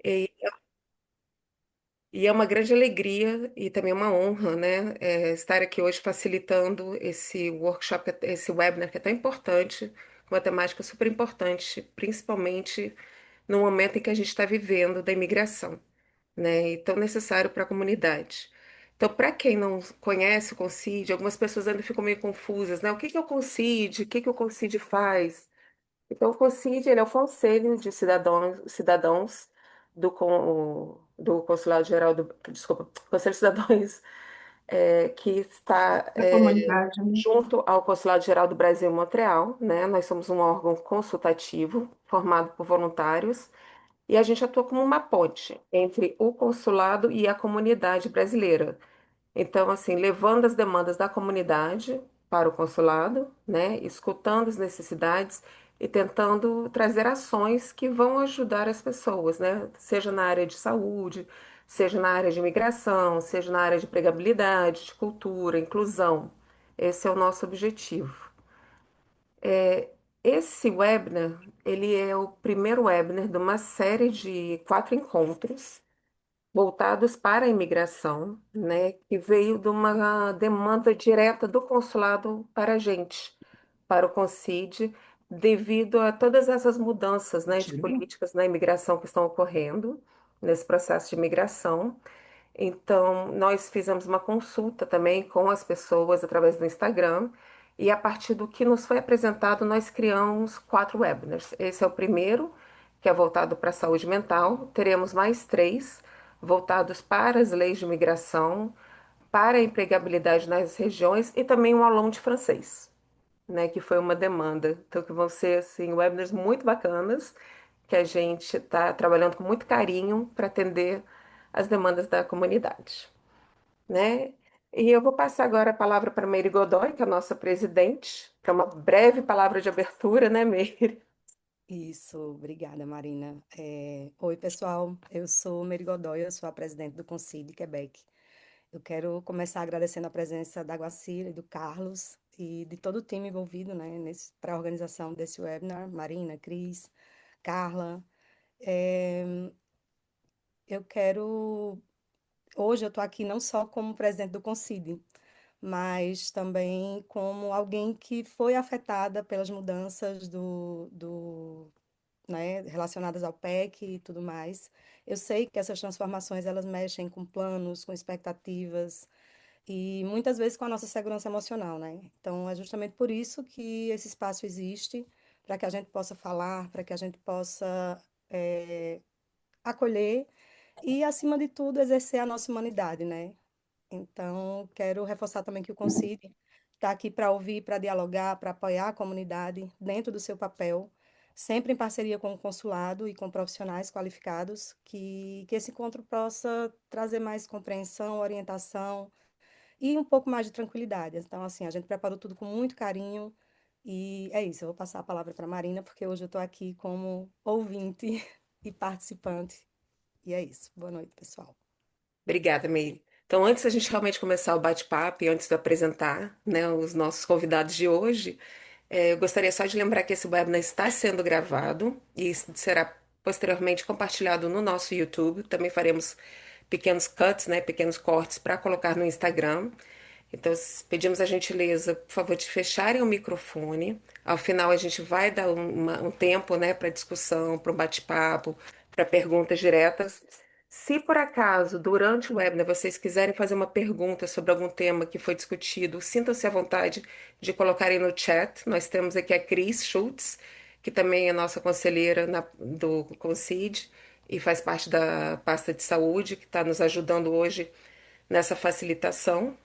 E é uma grande alegria e também uma honra, né, estar aqui hoje facilitando esse workshop, esse webinar que é tão importante, com uma temática super importante, principalmente no momento em que a gente está vivendo da imigração, né, e tão necessário para a comunidade. Então, para quem não conhece o Concide, algumas pessoas ainda ficam meio confusas, né? O que que é o Concide? O que que o Concide faz? Então, o CONCID, ele é o Conselho de Cidadãos do Consulado Geral desculpa, Conselho de Cidadãos, que está Da comunidade, né? junto ao Consulado Geral do Brasil em Montreal, né? Nós somos um órgão consultativo formado por voluntários e a gente atua como uma ponte entre o consulado e a comunidade brasileira. Então, assim, levando as demandas da comunidade para o consulado, né, escutando as necessidades e tentando trazer ações que vão ajudar as pessoas, né, seja na área de saúde, seja na área de imigração, seja na área de empregabilidade, de cultura, inclusão. Esse é o nosso objetivo. Esse webinar, ele é o primeiro webinar de uma série de 4 encontros voltados para a imigração, né, que veio de uma demanda direta do consulado para a gente, para o Concide, devido a todas essas mudanças, né, de políticas na imigração que estão ocorrendo nesse processo de imigração. Então, nós fizemos uma consulta também com as pessoas através do Instagram, e a partir do que nos foi apresentado, nós criamos 4 webinars. Esse é o primeiro, que é voltado para a saúde mental. Teremos mais 3 voltados para as leis de imigração, para a empregabilidade nas regiões e também um aulão de francês, né, que foi uma demanda. Então, que vão ser assim, webinars muito bacanas, que a gente está trabalhando com muito carinho para atender as demandas da comunidade, né? E eu vou passar agora a palavra para Meire Godoy, que é a nossa presidente, para uma breve palavra de abertura, né, Meire? Isso, obrigada, Marina. Oi, pessoal, eu sou Mary Godoy, eu sou a presidente do Conselho de Quebec. Eu quero começar agradecendo a presença da Guacira e do Carlos e de todo o time envolvido, né, para a organização desse webinar, Marina, Cris, Carla. Eh, eu quero, hoje eu estou aqui não só como presidente do Conselho, mas também como alguém que foi afetada pelas mudanças né, relacionadas ao PEC e tudo mais. Eu sei que essas transformações elas mexem com planos, com expectativas e muitas vezes com a nossa segurança emocional, né? Então é justamente por isso que esse espaço existe, para que a gente possa falar, para que a gente possa acolher e, acima de tudo, exercer a nossa humanidade, né? Então, quero reforçar também que o Concide está aqui para ouvir, para dialogar, para apoiar a comunidade dentro do seu papel, sempre em parceria com o consulado e com profissionais qualificados, que esse encontro possa trazer mais compreensão, orientação e um pouco mais de tranquilidade. Então, assim, a gente preparou tudo com muito carinho e é isso. Eu vou passar a palavra para a Marina, porque hoje eu estou aqui como ouvinte e participante. E é isso. Boa noite, pessoal. Obrigada, Meire. Então, antes da gente realmente começar o bate-papo e antes de eu apresentar, né, os nossos convidados de hoje, eu gostaria só de lembrar que esse webinar está sendo gravado e será posteriormente compartilhado no nosso YouTube. Também faremos pequenos cuts, né, pequenos cortes para colocar no Instagram. Então, pedimos a gentileza, por favor, de fecharem o microfone. Ao final, a gente vai dar um tempo, né, para discussão, para um bate-papo, para perguntas diretas. Se por acaso, durante o webinar, vocês quiserem fazer uma pergunta sobre algum tema que foi discutido, sintam-se à vontade de colocarem no chat. Nós temos aqui a Cris Schultz, que também é nossa conselheira do Concide e faz parte da pasta de saúde, que está nos ajudando hoje nessa facilitação.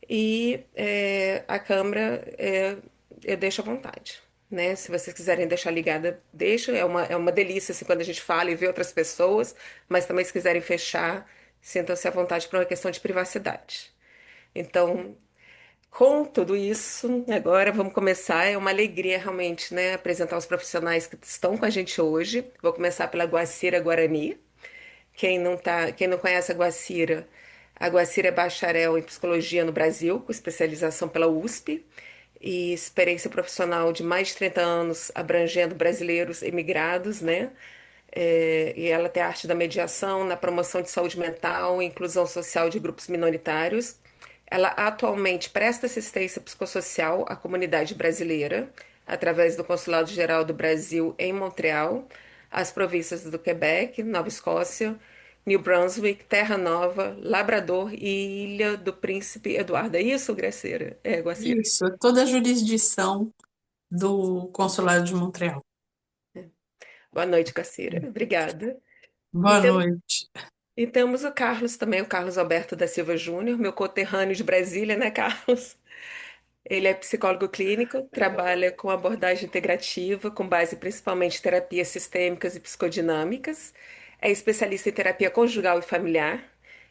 E a câmera eu deixo à vontade, né? Se vocês quiserem deixar ligada, deixa. É uma delícia assim, quando a gente fala e vê outras pessoas, mas também se quiserem fechar, sintam-se à vontade por uma questão de privacidade. Então, com tudo isso, agora vamos começar. É uma alegria realmente, né, apresentar os profissionais que estão com a gente hoje. Vou começar pela Guacira Guarani. Quem não conhece a Guacira é bacharel em psicologia no Brasil, com especialização pela USP e experiência profissional de mais de 30 anos abrangendo brasileiros imigrados, né? e ela tem a arte da mediação na promoção de saúde mental e inclusão social de grupos minoritários. Ela atualmente presta assistência psicossocial à comunidade brasileira, através do Consulado Geral do Brasil em Montreal, as províncias do Quebec, Nova Escócia, New Brunswick, Terra Nova, Labrador e Ilha do Príncipe Eduardo. É isso, Graceira? É, Guacira. Isso, é toda a jurisdição do Consulado de Montreal. Boa noite, Guacira. Obrigada. E, Boa tem- noite. e temos o Carlos também, o Carlos Alberto da Silva Júnior, meu conterrâneo de Brasília, né, Carlos? Ele é psicólogo clínico, trabalha com abordagem integrativa, com base principalmente em terapias sistêmicas e psicodinâmicas, é especialista em terapia conjugal e familiar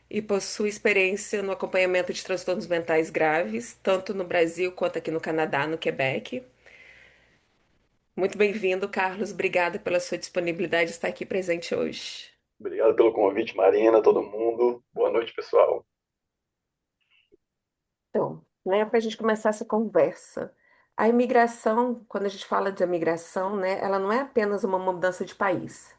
e possui experiência no acompanhamento de transtornos mentais graves, tanto no Brasil quanto aqui no Canadá, no Quebec. Muito bem-vindo, Carlos. Obrigada pela sua disponibilidade de estar aqui presente hoje. Obrigado pelo convite, Marina, todo mundo. Boa noite, pessoal. Então, né, para a gente começar essa conversa, a imigração, quando a gente fala de imigração, né, ela não é apenas uma mudança de país,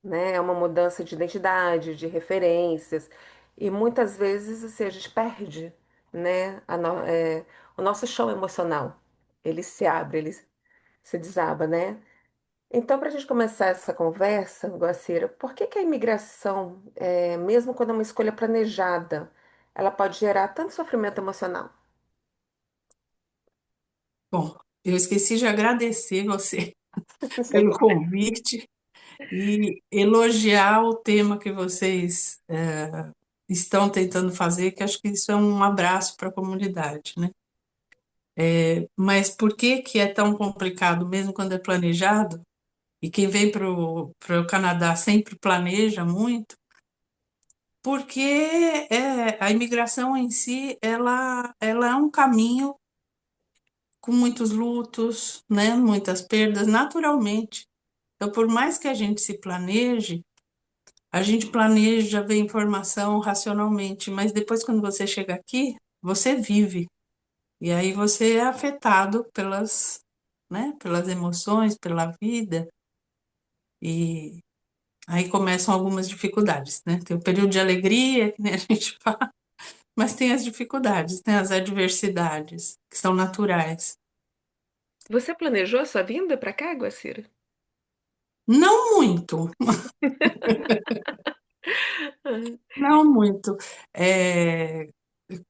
né, é uma mudança de identidade, de referências, e muitas vezes assim, a gente perde, né, o nosso chão emocional, ele se abre, ele se desaba, né? Então, para a gente começar essa conversa, Guacira, por que que a imigração, mesmo quando é uma escolha planejada, ela pode gerar tanto sofrimento emocional? Bom, eu esqueci de agradecer você Sem pelo problema. convite e elogiar o tema que vocês estão tentando fazer, que acho que isso é um abraço para a comunidade, né? Mas por que que é tão complicado, mesmo quando é planejado? E quem vem para o Canadá sempre planeja muito, porque a imigração em si, ela é um caminho com muitos lutos, né? Muitas perdas, naturalmente. Então, por mais que a gente planeja ver informação racionalmente, mas depois, quando você chega aqui, você vive. E aí você é afetado pelas, né, pelas emoções, pela vida, e aí começam algumas dificuldades, né? Tem o período de alegria, que nem a gente fala, mas tem as dificuldades, né? As adversidades, que são naturais. Você planejou a sua vinda para cá, Guacira? Não muito, não muito. É,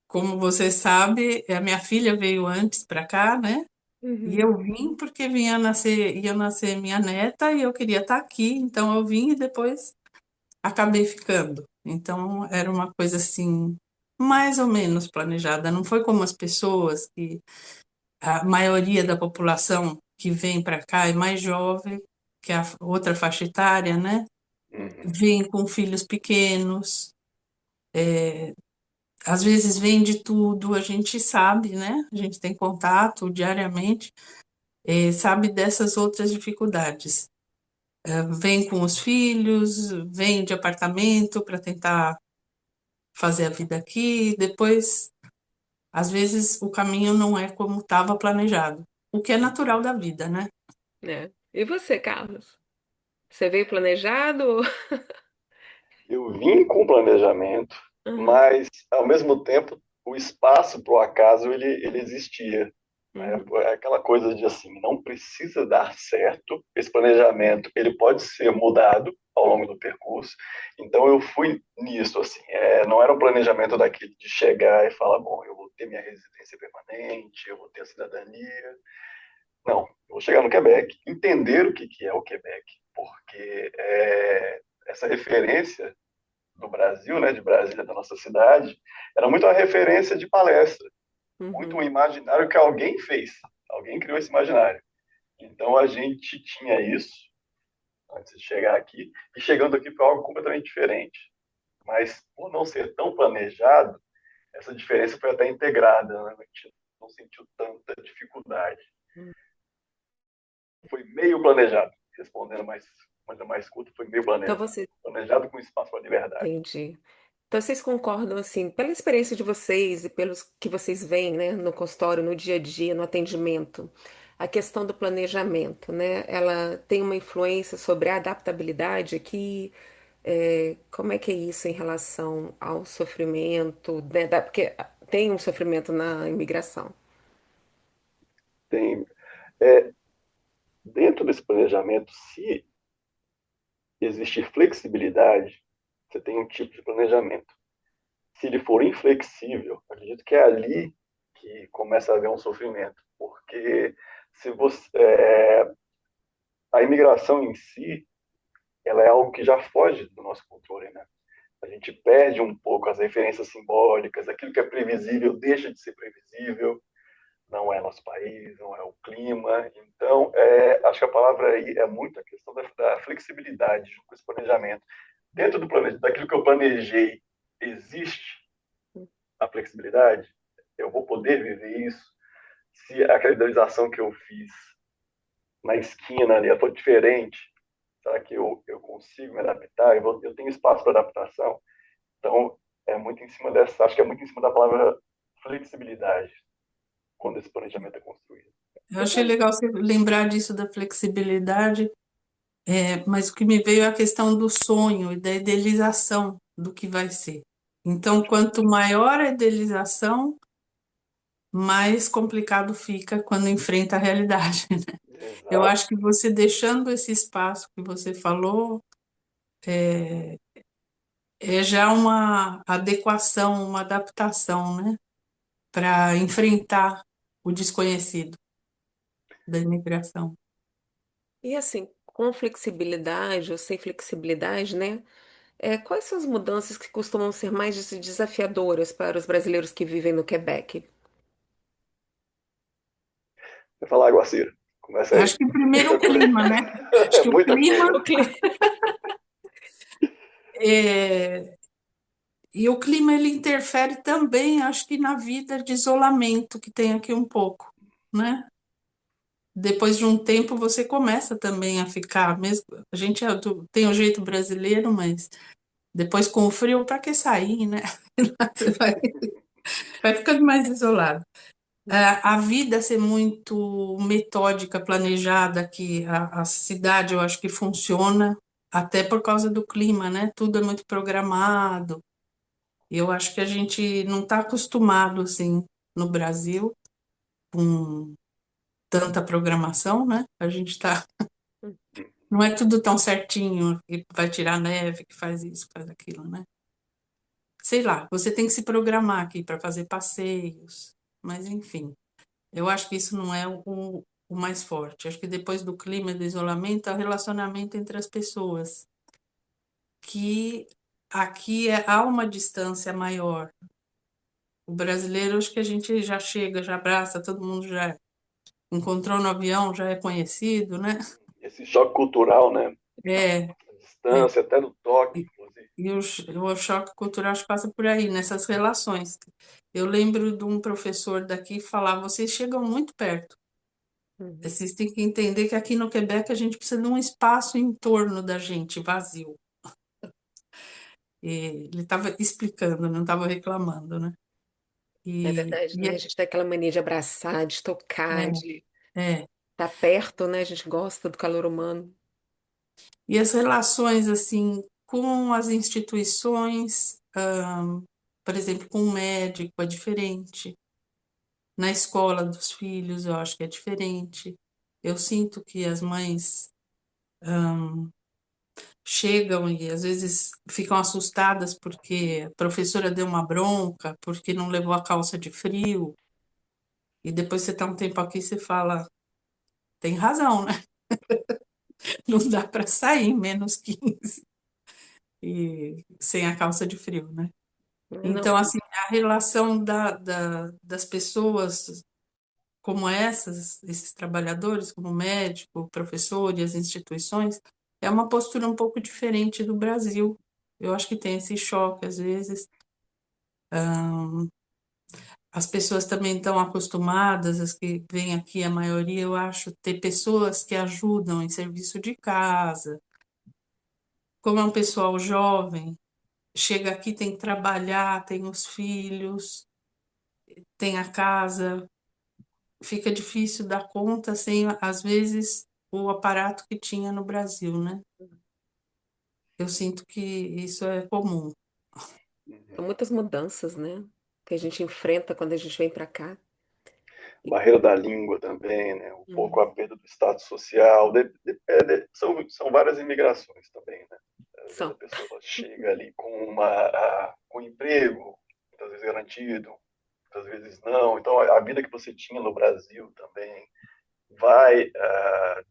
como você sabe, a minha filha veio antes para cá, né? E Uhum. eu vim porque ia nascer minha neta e eu queria estar aqui, então eu vim e depois acabei ficando. Então era uma coisa assim, mais ou menos planejada. Não foi como as pessoas que a maioria da população que vem para cá é mais jovem que a outra faixa etária, né? Uhum. Vem com filhos pequenos, às vezes vem de tudo, a gente sabe, né? A gente tem contato diariamente, sabe dessas outras dificuldades. Vem com os filhos, vem de apartamento para tentar fazer a vida aqui, depois, às vezes, o caminho não é como estava planejado, o que é natural da vida, né? É. E você, Carlos? Você veio planejado? Eu vim com planejamento, Uhum, mas, ao mesmo tempo, o espaço para o acaso ele existia. Né? uhum, É aquela coisa de assim, não precisa dar certo. Esse planejamento ele pode ser mudado ao longo do percurso. Então eu fui nisso assim. Não era um planejamento daquele de chegar e falar, bom, eu vou ter minha residência permanente, eu vou ter a cidadania. Não, eu vou chegar no Quebec, entender o que é o Quebec, porque essa referência do Brasil, né, de Brasília, da nossa cidade, era muito uma referência de palestra, muito um uhum. imaginário que alguém fez, alguém criou esse imaginário. Então a gente tinha isso antes de chegar aqui, e chegando aqui foi algo completamente diferente. Mas por não ser tão planejado, essa diferença foi até integrada, né? A gente não sentiu tanta dificuldade. Foi meio planejado, respondendo mais curto, foi meio Então planejado. você Planejado com espaço para liberdade. entende. Então vocês concordam assim, pela experiência de vocês e pelos que vocês veem, né, no consultório, no dia a dia, no atendimento. a questão do planejamento, né? Ela tem uma influência sobre a adaptabilidade aqui. Como é que é isso em relação ao sofrimento, né? Porque tem um sofrimento na imigração. Tem, é, dentro desse planejamento, se existir flexibilidade, você tem um tipo de planejamento. Se ele for inflexível, acredito que é ali que começa a haver um sofrimento, porque se você, a imigração em si, ela é algo que já foge do nosso controle, né? A gente perde um pouco as referências simbólicas, aquilo que é previsível deixa de ser previsível, não é nosso país, não é o clima. Então, acho que a palavra aí é muito a questão da flexibilidade com esse planejamento. Dentro daquilo que eu planejei, existe a flexibilidade? Eu vou poder viver isso? Se a caracterização que eu fiz na esquina ali for diferente, será que eu consigo me adaptar? Eu tenho espaço para adaptação? Então, é muito em cima dessa, acho que é muito em cima da palavra flexibilidade, quando esse planejamento é construído. Eu achei legal você lembrar disso da flexibilidade, mas o que me veio é a questão do sonho e da idealização do que vai ser. Então, quanto maior a idealização, mais complicado fica quando enfrenta a realidade. Eu Exato. acho que você deixando esse espaço que você falou é já uma adequação, uma adaptação, né, para enfrentar o desconhecido da imigração. E assim, com flexibilidade ou sem flexibilidade, né? Quais são as mudanças que costumam ser mais desafiadoras para os brasileiros que vivem no Quebec? Você falar, Guacira, começa aí. Acho que primeiro o clima, né? Acho É que o muita clima coisa. é, e o clima ele interfere também, acho que na vida de isolamento que tem aqui um pouco, né? Depois de um tempo você começa também a ficar, mesmo a gente tem o jeito brasileiro, mas depois com o frio, para que sair, né? Você vai ficando mais isolado. A vida ser muito metódica, planejada, que a cidade eu acho que funciona até por causa do clima, né? Tudo é muito programado. Eu acho que a gente não está acostumado assim no Brasil com tanta programação, né? A gente está, não é tudo tão certinho, que vai tirar neve, que faz isso, faz aquilo, né? Sei lá, você tem que se programar aqui para fazer passeios, mas enfim. Eu acho que isso não é o mais forte. Acho que depois do clima e do isolamento, é o relacionamento entre as pessoas, que aqui há uma distância maior. O brasileiro, acho que a gente já chega, já abraça, todo mundo já encontrou no avião, já é conhecido, né? Esse choque cultural, né? É, A é. distância, até no toque, E, inclusive. o choque cultural acho que passa por aí, nessas relações. Eu lembro de um professor daqui falar, vocês chegam muito perto. Uhum. Vocês têm que entender que aqui no Quebec a gente precisa de um espaço em torno da gente, vazio. E ele estava explicando, não estava reclamando, né? É E, verdade, e né? A é, gente tem aquela mania de abraçar, de tocar, de é. estar perto, né? A gente gosta do calor humano. E as relações, assim, com as instituições, por exemplo, com o médico é diferente. Na escola dos filhos, eu acho que é diferente. Eu sinto que as mães chegam e às vezes ficam assustadas porque a professora deu uma bronca, porque não levou a calça de frio. E depois você está um tempo aqui e você fala, tem razão, né? Não dá para sair -15 e sem a calça de frio, né? Não, Então, assim, a relação das pessoas como esses trabalhadores, como médico, professor e as instituições, é uma postura um pouco diferente do Brasil. Eu acho que tem esse choque, às vezes. As pessoas também estão acostumadas, as que vêm aqui, a maioria, eu acho, ter pessoas que ajudam em serviço de casa. Como é um pessoal jovem, chega aqui, tem que trabalhar, tem os filhos, tem a casa. fica difícil dar conta sem, às vezes, o aparato que tinha no Brasil, né? Eu sinto que isso é comum. São muitas mudanças, né? Que a gente enfrenta quando a gente vem para cá. Barreira da língua também, né? Um pouco Hum, a perda do status social, são várias imigrações também, né? Às vezes a São. pessoa chega ali com um emprego, muitas vezes garantido, muitas vezes não. Então a vida que você tinha no Brasil também vai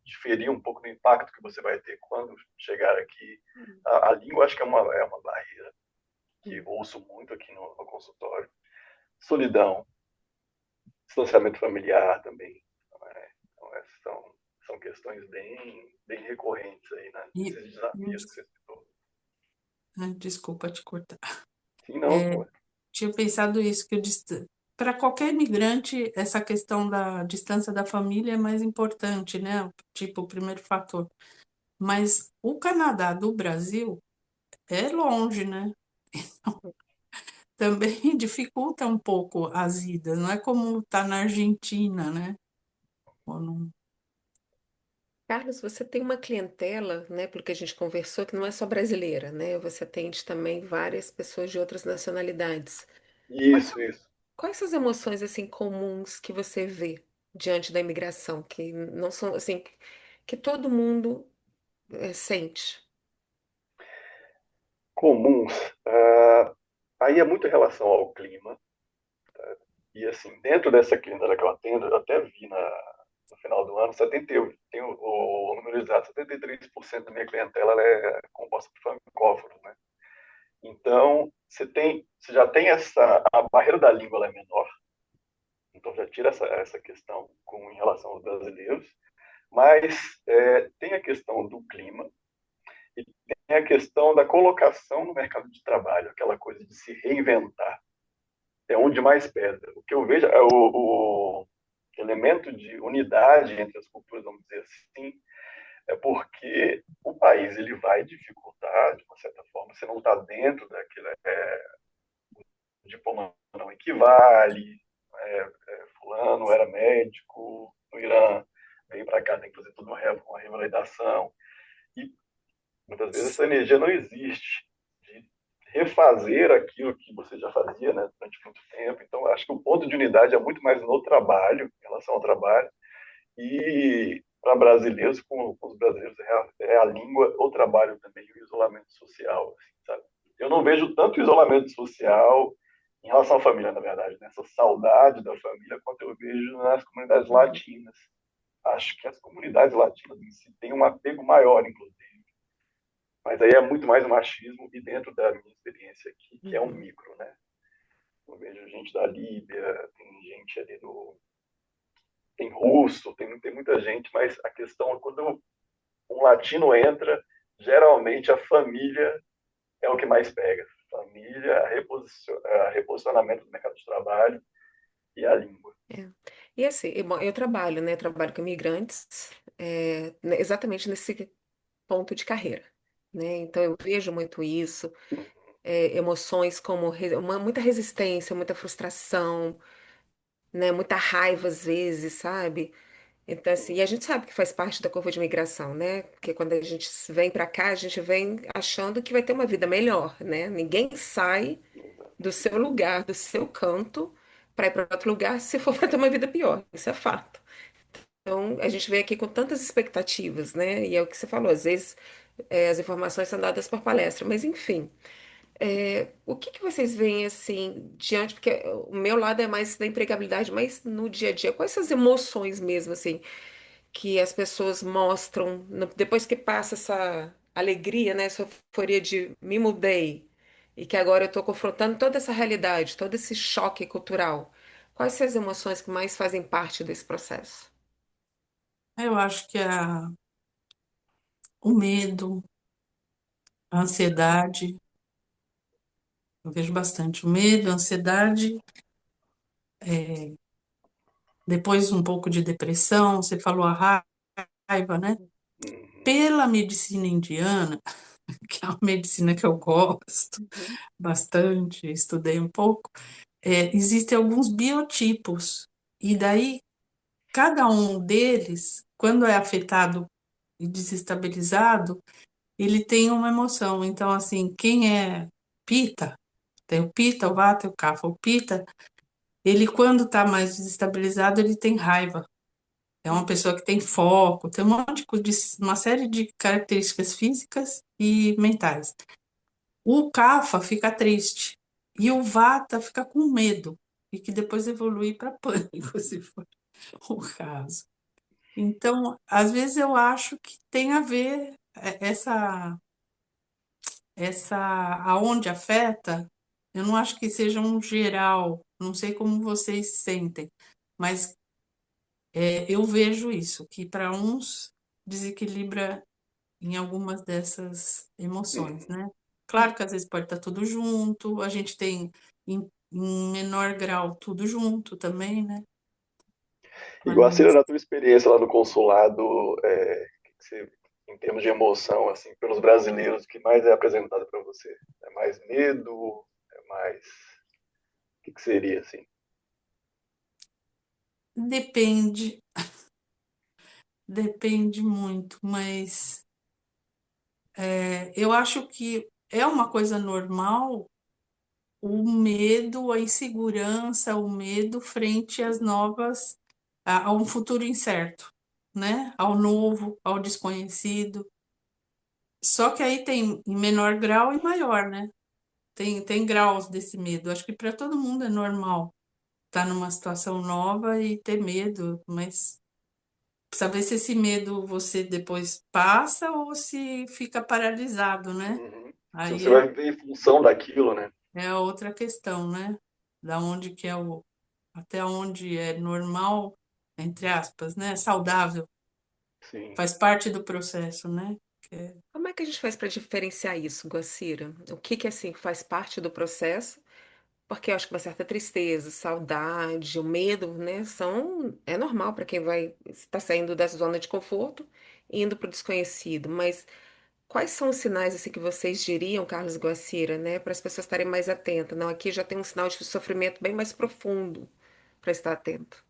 diferir um pouco do impacto que você vai ter quando chegar aqui. A língua acho que é uma barreira que eu Hum. ouço muito aqui no consultório. Solidão, distanciamento familiar também. Então, são questões bem recorrentes aí, né? E, Esses desafios que você citou. desculpa te cortar. Sim, não, pô. Tinha pensado isso, que para qualquer imigrante, essa questão da distância da família é mais importante, né? Tipo, o primeiro fator. Mas o Canadá do Brasil é longe, né? Também dificulta um pouco as idas, não é como estar na Argentina, né? Ou Carlos, você tem uma clientela, né, pelo que a gente conversou, que não é só brasileira, né? Você atende também várias pessoas de outras nacionalidades. Quais Isso, são, isso. quais são as emoções assim comuns que você vê diante da imigração, que não são assim, que todo mundo sente? Comuns. Aí é muito em relação ao clima. E, assim, dentro dessa clínica que eu atendo, eu até vi no final do ano, 70, tem o número exato, 73% da minha clientela ela é composta por francófonos, né? Então, você já tem a barreira da língua ela é menor, então já tira essa questão em relação aos brasileiros, mas tem a questão do clima e tem a questão da colocação no mercado de trabalho, aquela coisa de se reinventar. É onde mais pesa. O que eu vejo é o elemento de unidade entre as culturas, vamos dizer assim, é porque o país ele vai dificultar, de uma certa forma, você não está dentro daquilo, o diploma não equivale, fulano era médico, no Irã veio para cá, tem que fazer tudo uma revalidação, e muitas vezes essa energia não existe de refazer aquilo que você já fazia, né, durante muito tempo. Então, acho que o ponto de unidade é muito mais no trabalho, em relação ao trabalho, e para brasileiros, com os brasileiros, é a língua, o trabalho também, e o isolamento social, assim, sabe? Eu não vejo tanto isolamento social em relação à família, na verdade, nessa saudade da família, quanto eu vejo nas comunidades Uhum, latinas. Acho que as comunidades latinas em si têm um apego maior, inclusive. Mas aí é muito mais o machismo e dentro da minha experiência aqui, que é um uhum. micro, né? Eu vejo gente da Líbia, tem gente ali do... Tem russo, tem muita gente, mas a questão é quando um latino entra, geralmente a família é o que mais pega. Família, reposicionamento do mercado de trabalho e a língua. É. E assim, bom, eu trabalho, né? Trabalho com imigrantes, né, exatamente nesse ponto de carreira, né? Então eu vejo muito isso, emoções como muita resistência, muita frustração, né? Muita raiva às vezes, sabe? Então assim, e a gente sabe que faz parte da curva de migração, né? Porque quando a gente vem para cá, a gente vem achando que vai ter uma vida melhor, né? Ninguém sai do seu lugar, do seu canto, para ir para outro lugar se for para ter uma vida pior. Isso é fato. Então, a gente vem aqui com tantas expectativas, né? E é o que você falou, às vezes as informações são dadas por palestra, mas enfim. O que que vocês veem assim diante, porque o meu lado é mais da empregabilidade, mas no dia a dia, quais são as emoções mesmo, assim, que as pessoas mostram depois que passa essa alegria, né? Essa euforia de me mudei e que agora eu estou confrontando toda essa realidade, todo esse choque cultural. Quais são as emoções que mais fazem parte desse processo? eu acho que o medo, a ansiedade, eu vejo bastante o medo, a ansiedade, depois um pouco de depressão, você falou a raiva, né? Uhum. Pela medicina indiana, que é uma medicina que eu gosto Uhum. bastante, estudei um pouco, existem alguns biotipos, e daí cada um deles, quando é afetado e desestabilizado, ele tem uma emoção. Então, assim, quem é Pita, tem o Pita, o Vata e o Kapha. O Pita, ele quando está mais desestabilizado, ele tem raiva. É uma pessoa que tem foco, tem um monte uma série de características físicas e mentais. O Kapha fica triste e o Vata fica com medo e que depois evolui para pânico, se for o caso. Então, às vezes eu acho que tem a ver essa aonde afeta, eu não acho que seja um geral, não sei como vocês sentem, mas eu vejo isso, que para uns desequilibra em algumas dessas emoções, Uhum. né? Claro que às vezes pode estar tudo junto, a gente tem em menor grau tudo junto também, né? E Guacira, Mas na tua experiência lá no consulado, que você, em termos de emoção, assim, pelos brasileiros, o que mais é apresentado para você? É mais medo? É mais. O que seria, assim? depende, depende muito, mas eu acho que é uma coisa normal o medo, a insegurança, o medo frente às novas, a um futuro incerto, né? Ao novo, ao desconhecido. Só que aí tem em menor grau e maior, né? Tem graus desse medo. Acho que para todo mundo é normal estar numa situação nova e ter medo, mas precisa ver se esse medo você depois passa ou se fica paralisado, né? Uhum. Se Aí você vai viver em função daquilo, né? é a outra questão, né? Da onde que é até onde é normal, entre aspas, né? Saudável, Sim. faz parte do processo, né? Como é que a gente faz para diferenciar isso, Guacira? O que que assim faz parte do processo? Porque eu acho que uma certa tristeza, saudade, o medo, né, é normal para quem vai estar saindo da zona de conforto e indo para o desconhecido. Mas quais são os sinais assim que vocês diriam, Carlos Guacira, né, para as pessoas estarem mais atentas? Não, aqui já tem um sinal de sofrimento bem mais profundo para estar atento.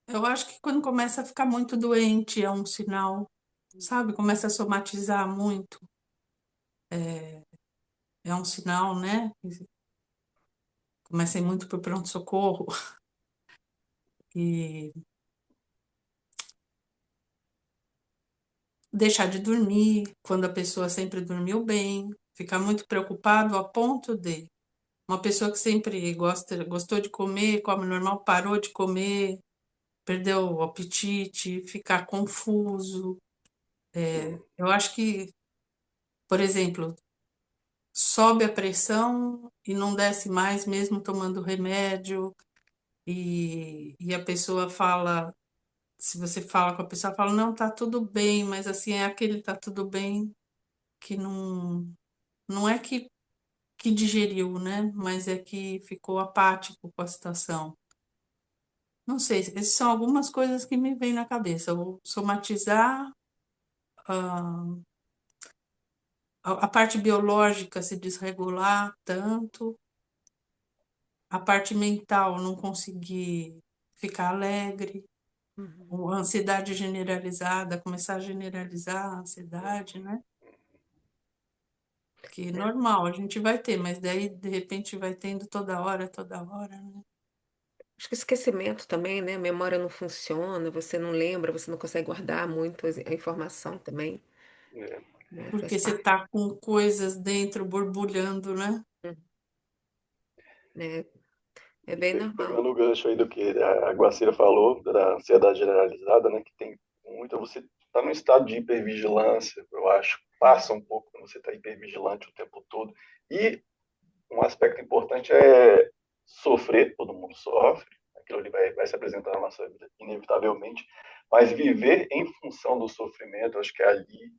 Eu acho que quando começa a ficar muito doente é um sinal, sabe? Começa a somatizar muito, é um sinal, né? Começa a ir muito para o pronto-socorro e deixar de dormir quando a pessoa sempre dormiu bem, ficar muito preocupado a ponto de uma pessoa que sempre gostou de comer, come normal, parou de comer, perdeu o apetite, ficar confuso. Hum. Eu acho que, por exemplo, sobe a pressão e não desce mais, mesmo tomando remédio, e a pessoa fala, se você fala com a pessoa, fala, não, tá tudo bem, mas assim, é aquele tá tudo bem que não é que digeriu, né? Mas é que ficou apático com a situação. Não sei, essas são algumas coisas que me vêm na cabeça. O somatizar, ah, a parte biológica se desregular tanto, a parte mental não conseguir ficar alegre, Uhum. ou a ansiedade generalizada, começar a generalizar a ansiedade, né? Que é É, normal, a gente vai ter, mas daí de repente vai tendo toda hora, né? acho que esquecimento também, né? A memória não funciona, você não lembra, você não consegue guardar muito a informação também, É. né? Faz Porque você parte. tá com coisas dentro borbulhando, né? Né? É E bem normal. pegando o gancho aí do que a Guacira falou, da ansiedade generalizada, né, que tem muito, você está num estado de hipervigilância, eu acho, passa um pouco quando você está hipervigilante o tempo todo. E um aspecto importante é sofrer, todo mundo sofre, aquilo ali vai se apresentar na nossa vida inevitavelmente, mas viver em função do sofrimento, eu acho que é ali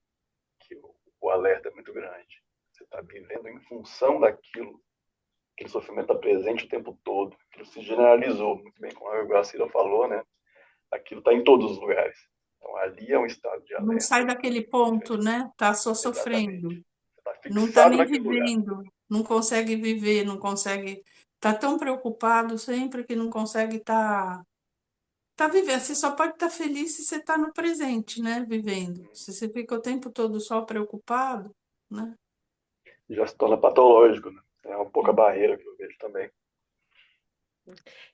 que o alerta é muito grande. Você está vivendo em função daquilo, aquele sofrimento está presente o tempo todo, aquilo se generalizou, muito bem como a Guacira falou, né? Aquilo está em todos os lugares. Então ali é um estado de Não alerta sai daquele ponto, diferente. né? Tá só Exatamente. sofrendo. Você está Não tá fixado nem naquele lugar. vivendo, não consegue viver, não consegue. Tá tão preocupado sempre que não consegue estar tá vivendo. Você só pode estar feliz se você está no presente, né? Vivendo. Se você fica o tempo todo só preocupado, né? Já se torna patológico, né? É um pouco a barreira que eu vejo também.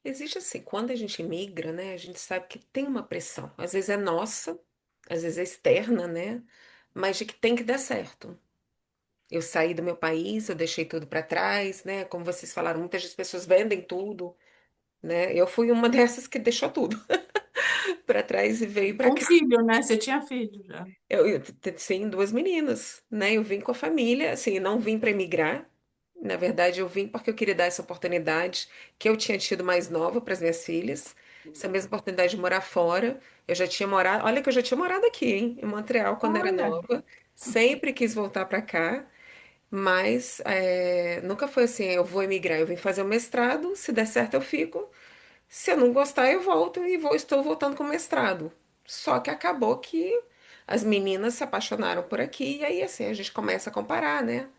Existe assim, quando a gente migra, né, a gente sabe que tem uma pressão. Às vezes é nossa, às vezes é externa, né? Mas de que tem que dar certo. Eu saí do meu país, eu deixei tudo para trás, né? Como vocês falaram, muitas das pessoas vendem tudo, né? Eu fui uma dessas que deixou tudo para trás e veio para Com cá. filho, né? Você tinha filho já. Sim, duas meninas, né? Eu vim com a família, assim, não vim para emigrar. Na verdade, eu vim porque eu queria dar essa oportunidade que eu tinha tido mais nova para as minhas filhas. Essa mesma oportunidade de morar fora. Eu já tinha morado, olha que eu já tinha morado aqui, hein, em Montreal quando era Olha, nova. Sempre quis voltar para cá, mas nunca foi assim, eu vou emigrar. Eu vim fazer o mestrado, se der certo eu fico. Se eu não gostar, eu volto e estou voltando com o mestrado. Só que acabou que as meninas se apaixonaram por aqui, e aí assim a gente começa a comparar, né?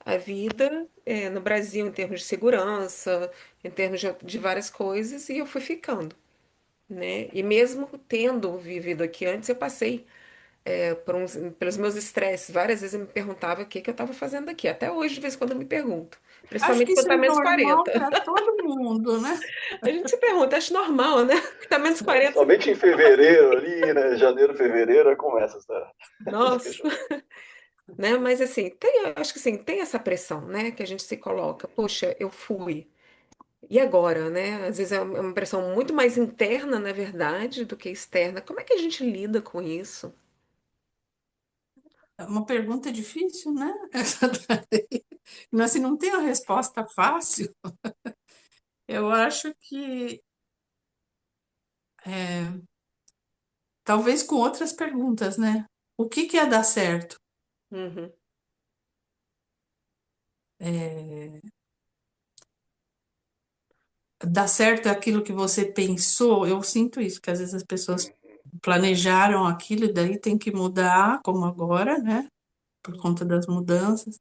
A vida no Brasil em termos de segurança, em termos de várias coisas, e eu fui ficando, né? E mesmo tendo vivido aqui antes, eu passei pelos meus estresses. Várias vezes eu me perguntava o que que eu estava fazendo aqui. Até hoje, de vez em quando, eu me pergunto. acho Principalmente que quando isso tá é menos normal 40. para todo mundo, né? A gente se pergunta, acho normal, né? Que tá menos 40, você Somente em fevereiro ali, né? Janeiro, fevereiro, começa esse nossa, questionamento. né? Mas assim, acho que assim, tem essa pressão, né? Que a gente se coloca, poxa, eu fui. E agora, né? Às vezes é uma pressão muito mais interna, na verdade, do que externa. Como é que a gente lida com isso? É uma pergunta difícil, né? Essa daí. Mas se não tem uma resposta fácil, eu acho que é, talvez com outras perguntas, né? O que que é dar certo? Uhum, É, dar certo é aquilo que você pensou? Eu sinto isso, que às vezes as pessoas planejaram aquilo e daí tem que mudar, como agora, né? Por conta das mudanças.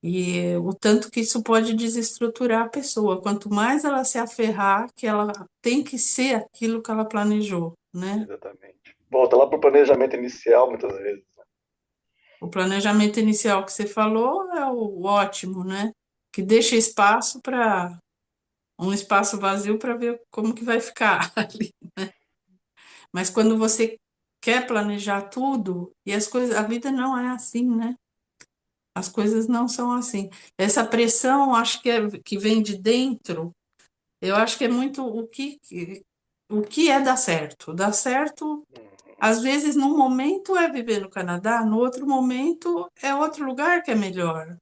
E o tanto que isso pode desestruturar a pessoa. Quanto mais ela se aferrar, que ela tem que ser aquilo que ela planejou, né? Exatamente. Volta lá para o planejamento inicial, muitas vezes. O planejamento inicial que você falou é o ótimo, né? Que deixa espaço para um espaço vazio para ver como que vai ficar ali. Mas quando você quer planejar tudo, e as coisas, a vida não é assim, né? As coisas não são assim. Essa pressão, acho que vem de dentro. Eu acho que é muito o que é dar certo. Dar certo, às vezes, num momento é viver no Canadá, no outro momento é outro lugar que é melhor,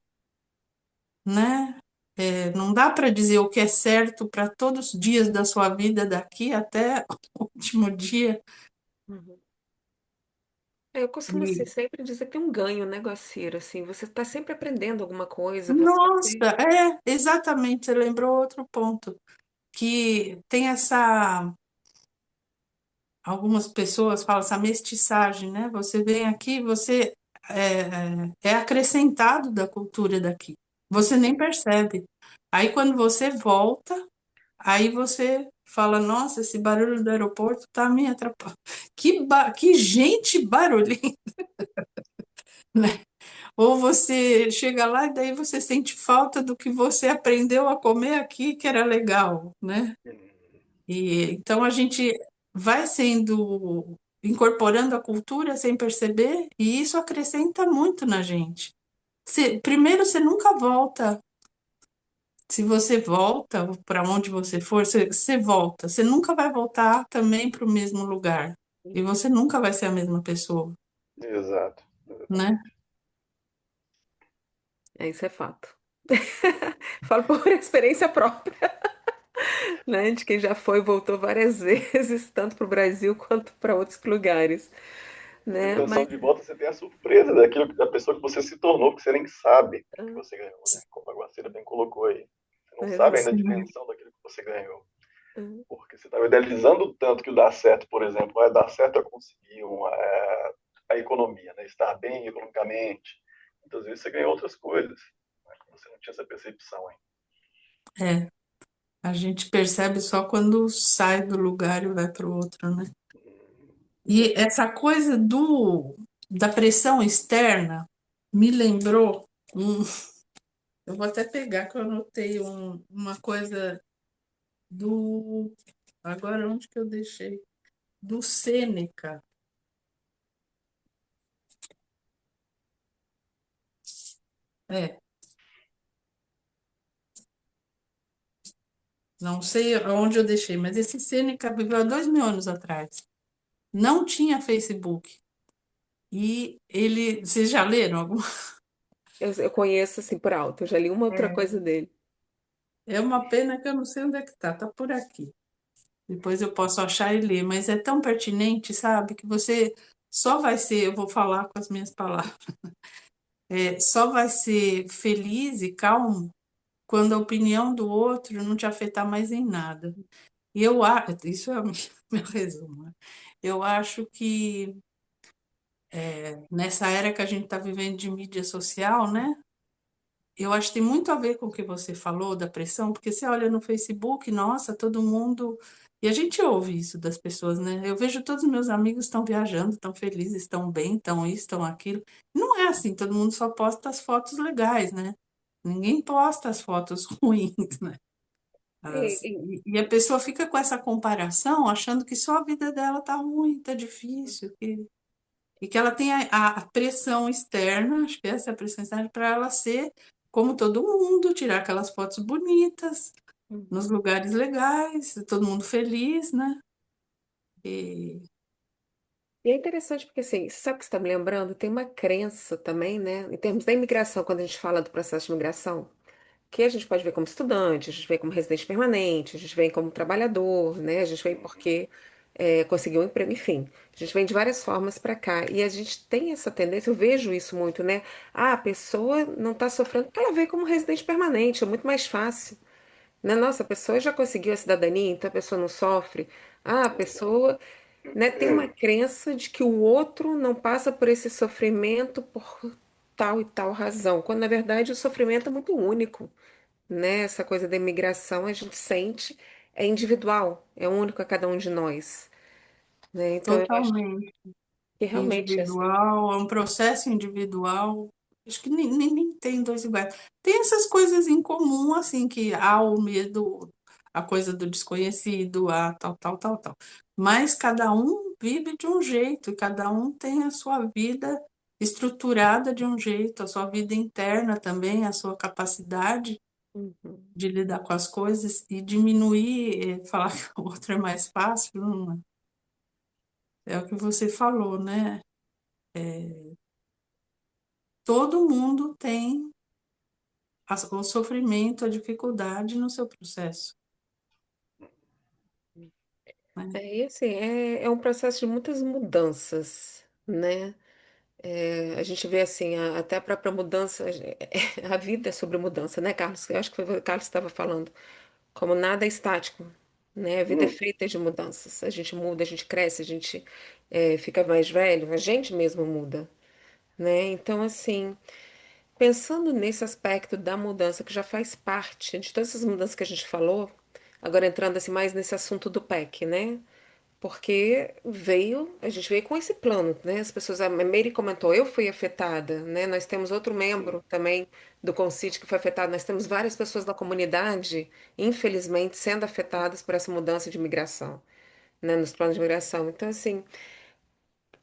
né? É, não dá para dizer o que é certo para todos os dias da sua vida, daqui até o último dia. uhum. Eu costumo assim, E, sempre dizer que tem um ganho, né, Guacira? Assim, você está sempre aprendendo alguma coisa, você nossa, exatamente, você lembrou outro ponto, que tem essa. Algumas pessoas falam essa mestiçagem, né? Você vem aqui, você é acrescentado da cultura daqui. Você nem percebe. Aí quando você volta, aí você fala, nossa, esse barulho do aeroporto tá me atrapalhando. Que gente barulhenta, né? Ou você chega lá e daí você sente falta do que você aprendeu a comer aqui, que era legal, né? E então a gente vai sendo incorporando a cultura sem perceber, e isso acrescenta muito na gente. Primeiro, você nunca volta. Se você volta para onde você for, você volta. Você nunca vai voltar também para o mesmo lugar. E você nunca vai ser a mesma pessoa, Exato, né? exatamente. Isso é fato. Falo por experiência própria, né? De quem já foi e voltou várias vezes, tanto para o Brasil quanto para outros lugares, E a né? intenção Mas de volta, você tem a surpresa da pessoa que você se tornou, que você nem sabe que você ganhou, né? Como a Guacira bem colocou aí. Você não sabe ainda a Sim. dimensão daquilo que você ganhou. Porque você estava idealizando tanto que o dar certo, por exemplo, vai dar certo a conseguir a economia, né? Estar bem economicamente. Muitas vezes você ganha outras coisas, né? Você não tinha essa percepção ainda. É. A gente percebe só quando sai do lugar e vai para o outro, né? E essa coisa da pressão externa me lembrou eu vou até pegar que eu anotei uma coisa do agora onde que eu deixei? Do Sêneca. É, não sei onde eu deixei, mas esse Sêneca viveu há 2.000 anos atrás. Não tinha Facebook. E ele, vocês já leram alguma? Eu conheço assim por alto, eu já li uma outra coisa dele. É uma pena que eu não sei onde é que tá por aqui. Depois eu posso achar e ler, mas é tão pertinente, sabe, que você só vai ser, eu vou falar com as minhas palavras, só vai ser feliz e calmo quando a opinião do outro não te afetar mais em nada. E eu acho, isso é o meu resumo, né? Eu acho que nessa era que a gente está vivendo de mídia social, né? Eu acho que tem muito a ver com o que você falou da pressão, porque você olha no Facebook, nossa, todo mundo. E a gente ouve isso das pessoas, né? Eu vejo todos os meus amigos estão viajando, estão felizes, estão bem, estão isso, estão aquilo. Não é assim, todo mundo só posta as fotos legais, né? Ninguém posta as fotos ruins, né? E- e- E a pessoa fica com essa comparação, achando que só a vida dela tá ruim, tá difícil, e que ela tem a pressão externa, acho que essa é a pressão externa, para ela ser como todo mundo, tirar aquelas fotos bonitas, nos Uhum. lugares legais, todo mundo feliz, né? E E é interessante porque, assim, você sabe o que você está me lembrando? Tem uma crença também, né? Em termos da imigração, quando a gente fala do processo de imigração, que a gente pode ver como estudante, a gente vê como residente permanente, a gente vê como trabalhador, né? A gente vem porque conseguiu um emprego, enfim. A gente vem de várias formas para cá. E a gente tem essa tendência, eu vejo isso muito, né? Ah, a pessoa não está sofrendo porque ela veio como residente permanente, é muito mais fácil. Né? Nossa, a pessoa já conseguiu a cidadania, então a pessoa não sofre. Ah, a pessoa, né, tem uma crença de que o outro não passa por esse sofrimento por tal e tal razão, quando na verdade o sofrimento é muito único, né? Essa coisa da imigração a gente sente, é individual, é único a cada um de nós, né? Então eu acho totalmente que realmente é assim. individual, é um processo individual. Acho que nem tem dois iguais. Tem essas coisas em comum, assim, que há o medo, a coisa do desconhecido, a tal, tal, tal, tal. Mas cada um vive de um jeito, e cada um tem a sua vida estruturada de um jeito, a sua vida interna também, a sua capacidade Uhum. de lidar com as coisas e diminuir, falar que o outro é mais fácil, não é o que você falou, né? Todo mundo tem o sofrimento, a dificuldade no seu processo, né? E assim, é um processo de muitas mudanças, né? A gente vê assim, até a própria mudança, a vida é sobre mudança, né, Carlos? Eu acho que foi o que o Carlos estava falando, como nada é estático, né? A vida é Hum, feita de mudanças. A gente muda, a gente cresce, a gente fica mais velho, a gente mesmo muda, né? Então, assim, pensando nesse aspecto da mudança que já faz parte de todas essas mudanças que a gente falou, agora entrando assim mais nesse assunto do PEC, né? Porque a gente veio com esse plano, né? As pessoas, a Mary comentou, eu fui afetada, né? Nós temos outro sim, membro também do Concite que foi afetado. Nós temos várias pessoas da comunidade, infelizmente, sendo afetadas por essa mudança de migração, né? Nos planos de migração. Então, assim,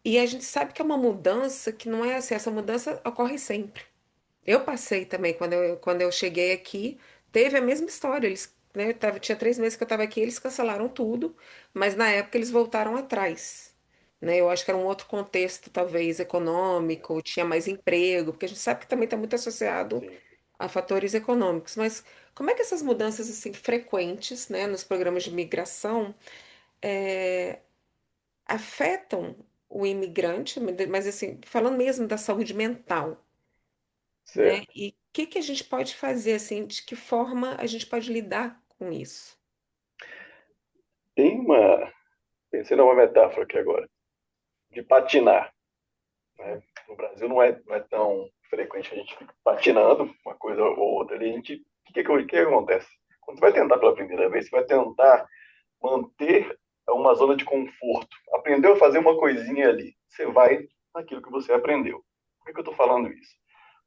e a gente sabe que é uma mudança que não é assim, essa mudança ocorre sempre. Eu passei também, quando eu cheguei aqui, teve a mesma história. Eles, né, tinha 3 meses que eu estava aqui, eles cancelaram tudo, mas na época eles voltaram atrás. Né? Eu acho que era um outro contexto, talvez econômico, tinha mais emprego, porque a gente sabe que também está muito associado sim. a fatores econômicos. Mas como é que essas mudanças assim frequentes, né, nos programas de migração, eh, afetam o imigrante, mas assim, falando mesmo da saúde mental? Né? Certo. E o que que a gente pode fazer assim? De que forma a gente pode lidar com isso? Tem uma. Pensei numa metáfora aqui agora, de patinar. Né? No Brasil não é tão frequente a gente ficar patinando, uma coisa ou outra ali. O que acontece? Quando você vai tentar pela primeira vez, você vai tentar manter uma zona de conforto. Aprendeu a fazer uma coisinha ali. Você vai naquilo que você aprendeu. Por que eu estou falando isso?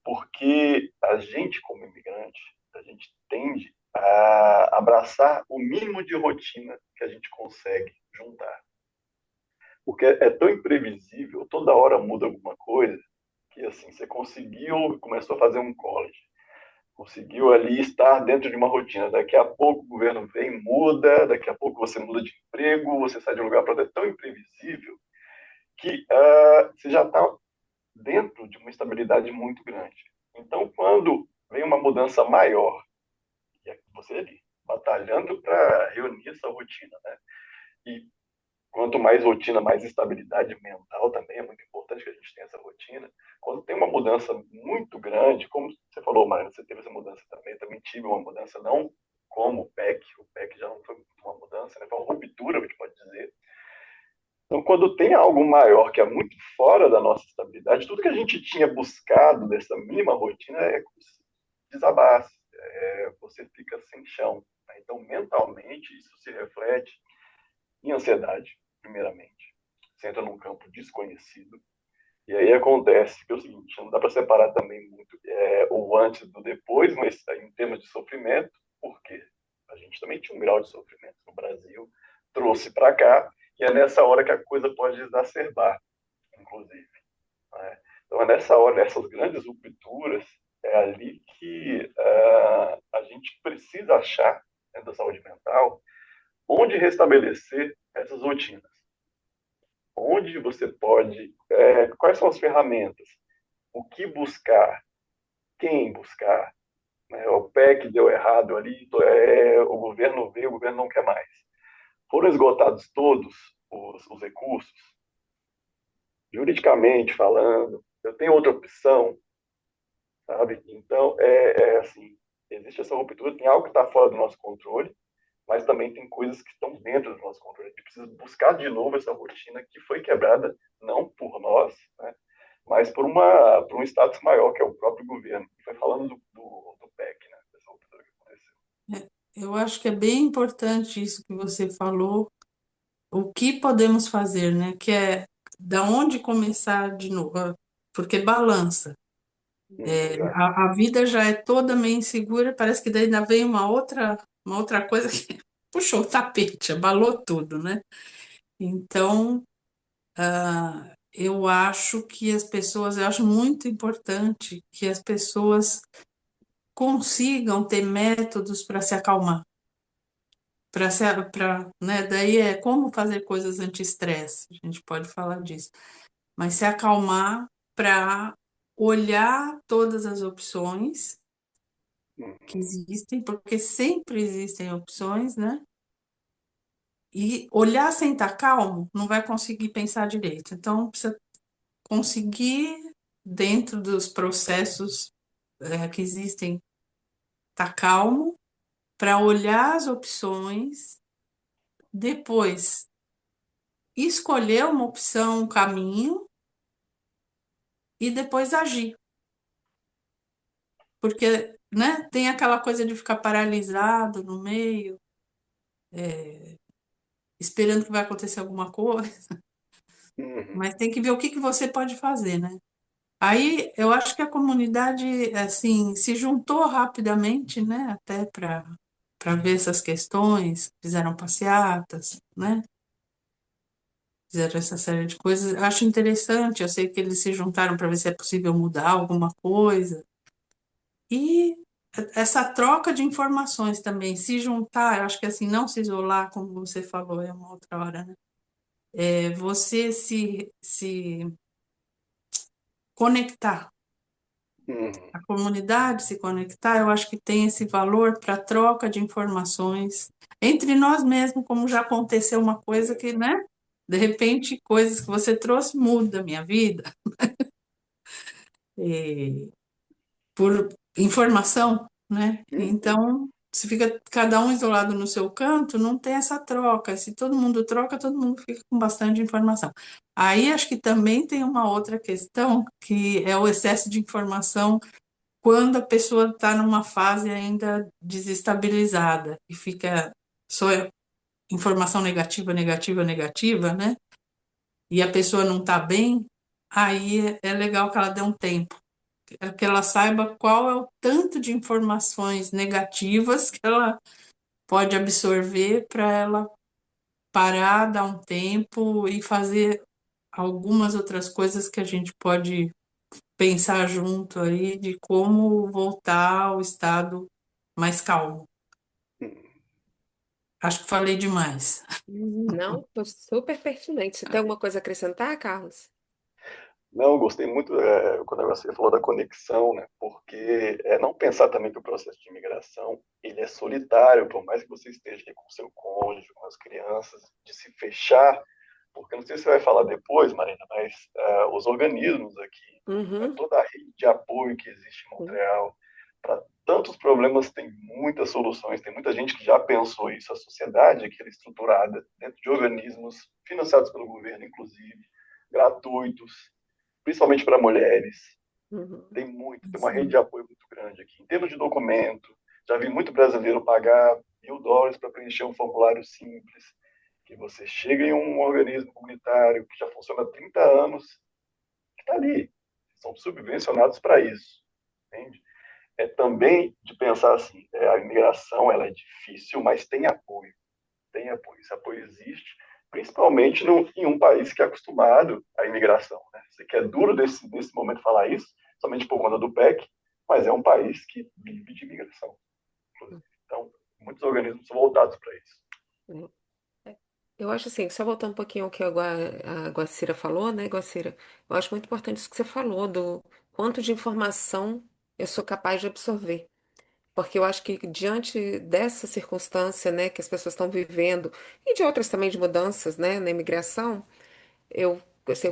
Porque a gente, como imigrante, a gente tende a abraçar o mínimo de rotina que a gente consegue juntar. Porque é tão imprevisível, toda hora muda alguma coisa, que assim, você conseguiu, começou a fazer um college, conseguiu ali estar dentro de uma rotina. Daqui a pouco o governo vem, muda, daqui a pouco você muda de emprego, você sai de um lugar para outro. É tão imprevisível que você já está dentro de uma estabilidade muito grande. Então, quando vem uma mudança maior, e é você ali, batalhando para reunir essa rotina, né? E quanto mais rotina, mais estabilidade mental também, é muito importante que a gente tenha essa rotina. Quando tem uma mudança muito grande, como você falou, Marina, você teve essa mudança também, eu também tive uma mudança, não como o PEC já não foi uma mudança, né? Foi uma ruptura, a gente pode dizer. Então, quando tem algo maior que é muito fora da nossa estabilidade, tudo que a gente tinha buscado dessa mínima rotina é como se desabasse, você fica sem chão. Né? Então, mentalmente, isso se reflete em ansiedade, primeiramente. Você entra num campo desconhecido. E aí acontece que é o seguinte, não dá para separar também muito o antes do depois, mas em termos de sofrimento, por quê? A gente também tinha um grau de sofrimento no Brasil, trouxe para cá, e é nessa hora que a coisa pode exacerbar, inclusive. Né? Então é nessa hora, nessas grandes rupturas, é ali que a gente precisa achar, dentro da saúde mental, onde restabelecer essas rotinas. Onde você pode, quais são as ferramentas, o que buscar, quem buscar. Né? O PEC deu errado ali, o governo veio, o governo não quer mais. Foram esgotados todos os recursos, juridicamente falando, eu tenho outra opção, sabe? Então, assim, existe essa ruptura, tem algo que está fora do nosso controle, mas também tem coisas que estão dentro do nosso controle. A gente precisa buscar de novo essa rotina que foi quebrada, não por nós, né, mas por um status maior, que é o próprio governo. E foi falando do PEC, né, dessa ruptura que aconteceu. Eu acho que é bem importante isso que você falou, o que podemos fazer, né? Que é da onde começar de novo, porque balança. Exato. A vida já é toda meio insegura, parece que daí ainda vem uma outra coisa que puxou o tapete, abalou tudo, né? Então, eu acho que as pessoas, eu acho muito importante que as pessoas consigam ter métodos para se acalmar, né? Daí é como fazer coisas anti-estresse, a gente pode falar disso, mas se acalmar para olhar todas as opções que Uhum. existem, porque sempre existem opções, né? E olhar sem estar calmo não vai conseguir pensar direito. Então, precisa conseguir, dentro dos processos que existem, estar calmo para olhar as opções, depois escolher uma opção, um caminho e depois agir. Porque, né, tem aquela coisa de ficar paralisado no meio, esperando que vai acontecer alguma coisa, Uhum. mas tem que ver o que que você pode fazer, né? Aí eu acho que a comunidade assim se juntou rapidamente, né, até para ver essas questões, fizeram passeatas, né? Fizeram essa série de coisas. Eu acho interessante, eu sei que eles se juntaram para ver se é possível mudar alguma coisa. E essa troca de informações também, se juntar, eu acho que assim, não se isolar, como você falou, é uma outra hora, né? Você se conectar, Uhum. a comunidade se conectar, eu acho que tem esse valor para troca de informações entre nós mesmos, como já aconteceu uma coisa que, né? De repente, coisas que você trouxe muda a minha vida, por informação, né? Uhum. Então, se fica cada um isolado no seu canto, não tem essa troca. Se todo mundo troca, todo mundo fica com bastante informação. Aí acho que também tem uma outra questão, que é o excesso de informação quando a pessoa está numa fase ainda desestabilizada e fica só informação negativa, negativa, negativa, né? E a pessoa não está bem, aí é legal que ela dê um tempo, que ela saiba qual é o tanto de informações negativas que ela pode absorver para ela parar, dar um tempo e fazer algumas outras coisas que a gente pode pensar junto aí de como voltar ao estado mais calmo. Acho que falei demais. Não, tô super pertinente. Você tem alguma coisa a acrescentar, Carlos? Não, eu gostei muito quando você falou da conexão, né? Porque não pensar também que o processo de imigração ele é solitário, por mais que você esteja aí com seu cônjuge, com as crianças, de se fechar, porque não sei se você vai falar depois, Marina, mas os organismos aqui, Uhum. toda a rede de apoio que existe em Montreal, para tantos problemas tem muitas soluções, tem muita gente que já pensou isso. A sociedade aqui é estruturada dentro de organismos financiados pelo governo, inclusive, gratuitos, principalmente para mulheres. Uhum. Tem uma rede de Sim, apoio muito grande aqui. Em termos de documento, já vi muito brasileiro pagar US$ 1.000 para preencher um formulário simples, que você chega em um organismo comunitário que já funciona há 30 anos, que está ali. São subvencionados para isso. Entende? É também de pensar assim, a imigração ela é difícil, mas tem apoio. Tem apoio. Esse apoio existe, principalmente em um país que é acostumado à imigração. Né? Sei que é duro nesse momento falar isso, somente por conta do PEC, mas é um país que vive de imigração, inclusive. Então, muitos organismos são voltados para isso. Uhum. Eu acho assim, só voltando um pouquinho ao que a Guacira falou, né, Guacira? Eu acho muito importante isso que você falou, do quanto de informação eu sou capaz de absorver. Porque eu acho que diante dessa circunstância, né, que as pessoas estão vivendo, e de outras também de mudanças, né, na imigração, eu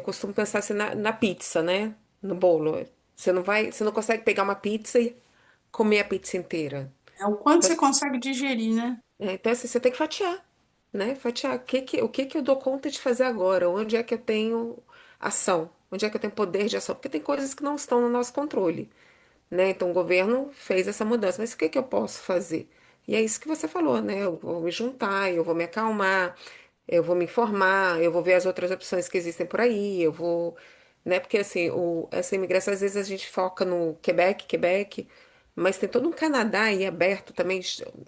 costumo pensar assim na pizza, né, no bolo. Você não consegue pegar uma pizza e comer a pizza inteira. é o quanto você consegue digerir, né? Então, assim, você tem que fatiar, né? Fatiar. O que que eu dou conta de fazer agora? Onde é que eu tenho ação? Onde é que eu tenho poder de ação? Porque tem coisas que não estão no nosso controle, né? Então, o governo fez essa mudança, mas o que que eu posso fazer? E é isso que você falou, né? Eu vou me juntar, eu vou me acalmar, eu vou me informar, eu vou ver as outras opções que existem por aí, eu vou, né? Porque assim, essa imigração às vezes a gente foca no Quebec, mas tem todo um Canadá aí aberto também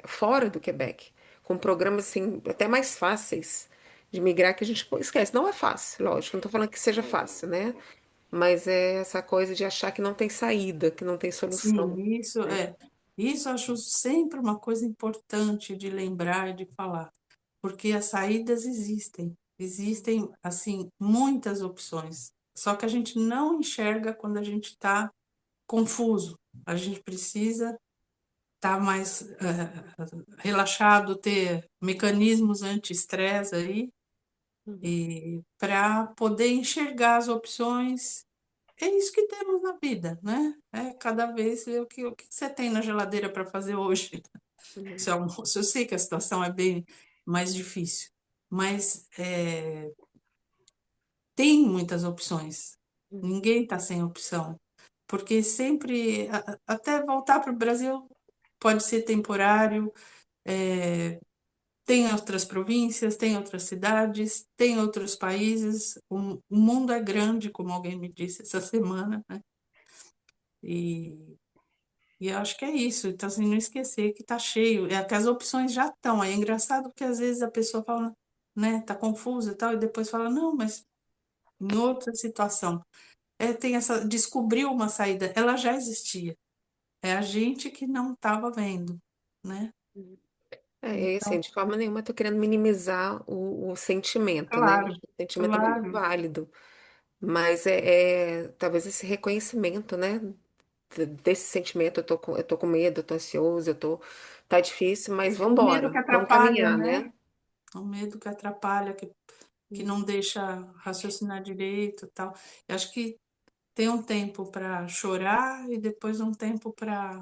fora do Quebec, com programas assim até mais fáceis de migrar que a gente pô, esquece. Não é fácil, lógico, não tô falando que seja fácil, né? Mas é essa coisa de achar que não tem saída, que não tem solução, Sim, né? isso eu acho sempre uma coisa importante de lembrar e de falar, porque as saídas existem, existem, assim, muitas opções, só que a gente não enxerga quando a gente está confuso, a gente precisa estar mais relaxado, ter mecanismos anti-estresse aí, Uhum. e para poder enxergar as opções. É isso que temos na vida, né? É cada vez ver o que você tem na geladeira para fazer hoje. Uhum. Seu almoço. Eu sei que a situação é bem mais difícil, mas tem muitas opções. Uhum. Ninguém está sem opção, porque sempre, até voltar para o Brasil pode ser temporário. é, Tem outras províncias, tem outras cidades, tem outros países. O mundo é grande, como alguém me disse essa semana, né? E eu acho que é isso. Então, assim, não esquecer que tá cheio. É que as opções já estão. Aí é engraçado porque às vezes a pessoa fala, né, tá confusa e tal, e depois fala, não, mas em outra situação. Tem essa, descobriu uma saída, ela já existia. É a gente que não estava vendo, né? E assim, de forma nenhuma eu tô querendo minimizar o sentimento, né? Claro, Acho que o sentimento é muito claro. válido, mas é talvez esse reconhecimento, né? Desse sentimento, eu tô com medo, eu tô ansioso, tá difícil, mas O medo que vambora, vamos atrapalha, caminhar, né? né? O medo que atrapalha, que não deixa raciocinar direito e tal. Eu acho que tem um tempo para chorar e depois um tempo para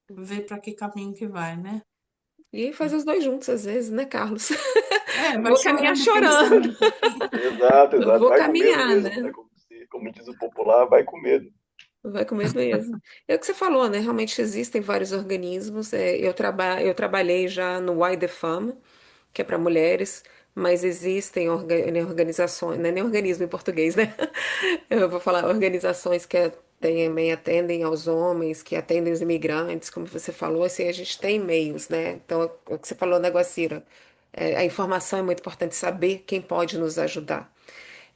ver para que caminho que vai, né? E fazer os dois juntos às vezes, né, Carlos? Vai Vou caminhar chorando e chorando, pensando. Exato, exato. vou Vai com medo caminhar, mesmo, né? né? Como diz o popular, vai com medo. Vai com medo mesmo. É o que você falou, né? Realmente existem vários organismos. Eu trabalhei já no Why the Fam, que é para mulheres, mas existem organizações, não é nem organismo em português, né? Eu vou falar organizações que também atendem aos homens, que atendem os imigrantes, como você falou, assim, a gente tem meios, né? Então, o que você falou, né, Guacira? A informação é muito importante saber quem pode nos ajudar.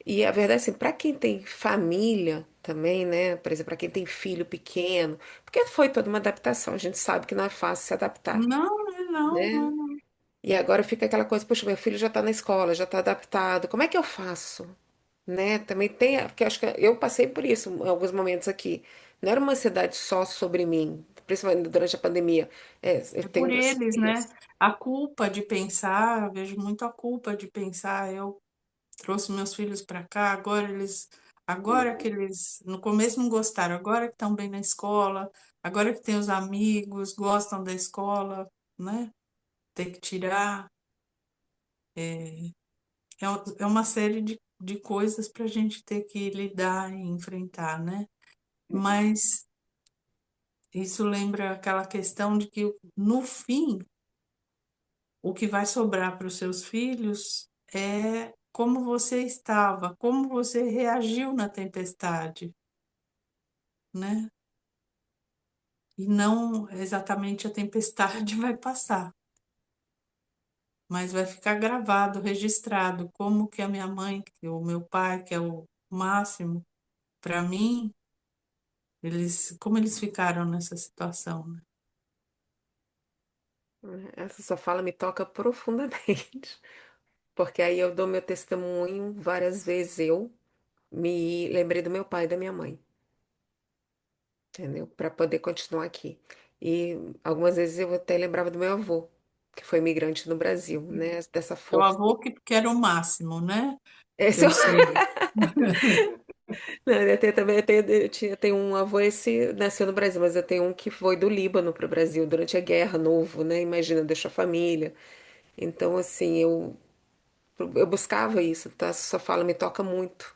E a verdade, assim, para quem tem família também, né? Por exemplo, para quem tem filho pequeno, porque foi toda uma adaptação, a gente sabe que não é fácil se adaptar, Não, não, é não, né? não, não. E agora fica aquela coisa, poxa, meu filho já está na escola, já está adaptado, como é que eu faço? Né? Também tem, porque eu acho que eu passei por isso em alguns momentos aqui. Não era uma ansiedade só sobre mim, principalmente durante a pandemia. Eu É tenho por dois eles, né? filhos. A culpa de pensar, eu vejo muito a culpa de pensar, eu trouxe meus filhos para cá, agora que Uhum. eles, no começo não gostaram, agora que estão bem na escola, agora que tem os amigos, gostam da escola, né? Tem que tirar. É uma série de coisas para a gente ter que lidar e enfrentar, né? Mas isso lembra aquela questão de que, no fim, o que vai sobrar para os seus filhos é como você estava, como você reagiu na tempestade, né? E não exatamente a tempestade vai passar, mas vai ficar gravado, registrado, como que a minha mãe, que o meu pai, que é o máximo para mim, como eles ficaram nessa situação, né? Essa sua fala me toca profundamente, porque aí eu dou meu testemunho várias vezes. Eu me lembrei do meu pai e da minha mãe, entendeu? Para poder continuar aqui. E algumas vezes eu até lembrava do meu avô, que foi imigrante no Brasil, né? Dessa Seu força. avô que era o máximo, né? Que Esse eu sei. Não, eu tenho também, eu tenho um avô, esse nasceu no Brasil, mas eu tenho um que foi do Líbano para o Brasil durante a guerra, novo, né? Imagina, deixou a família. Então, assim, eu buscava isso, tá? Essa sua fala me toca muito,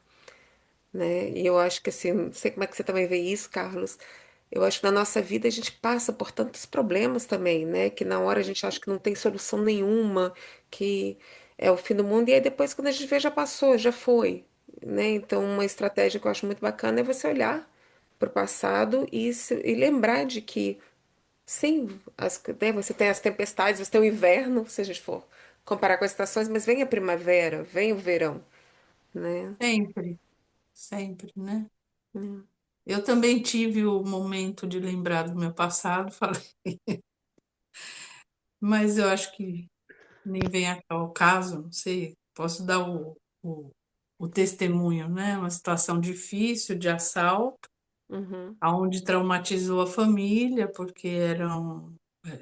né? E eu acho que, assim, não sei como é que você também vê isso, Carlos. Eu acho que na nossa vida a gente passa por tantos problemas também, né? Que na hora a gente acha que não tem solução nenhuma, que é o fim do mundo, e aí depois, quando a gente vê, já passou, já foi, né? Então, uma estratégia que eu acho muito bacana é você olhar para o passado e lembrar de que, sim, né, você tem as tempestades, você tem o inverno, se a gente for comparar com as estações, mas vem a primavera, vem o verão, né? Sempre, sempre, né? Hum. Eu também tive o momento de lembrar do meu passado, falei, mas eu acho que nem vem ao caso, não sei, posso dar o testemunho, né? Uma situação difícil de assalto, Uhum. aonde traumatizou a família, porque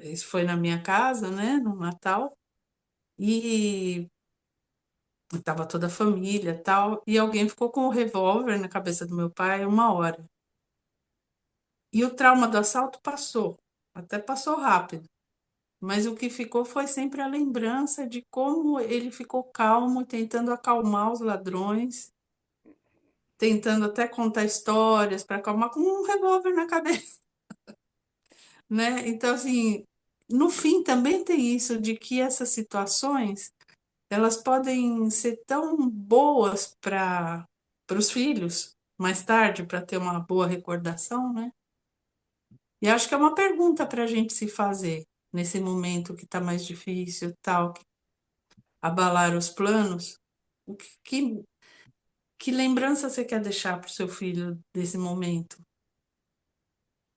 isso foi na minha casa, né? No Natal, e estava toda a família, tal, e alguém ficou com o revólver na cabeça do meu pai 1 hora. E o trauma do assalto passou, até passou rápido. Mas o que ficou foi sempre a lembrança de como ele ficou calmo, tentando acalmar os ladrões, tentando até contar histórias para acalmar, com um revólver na cabeça, né? Então, assim, no fim também tem isso de que essas situações, elas podem ser tão boas para os filhos mais tarde, para ter uma boa recordação, né? E acho que é uma pergunta para a gente se fazer nesse momento que está mais difícil, tal, que abalar os planos. O que lembrança você quer deixar para o seu filho desse momento?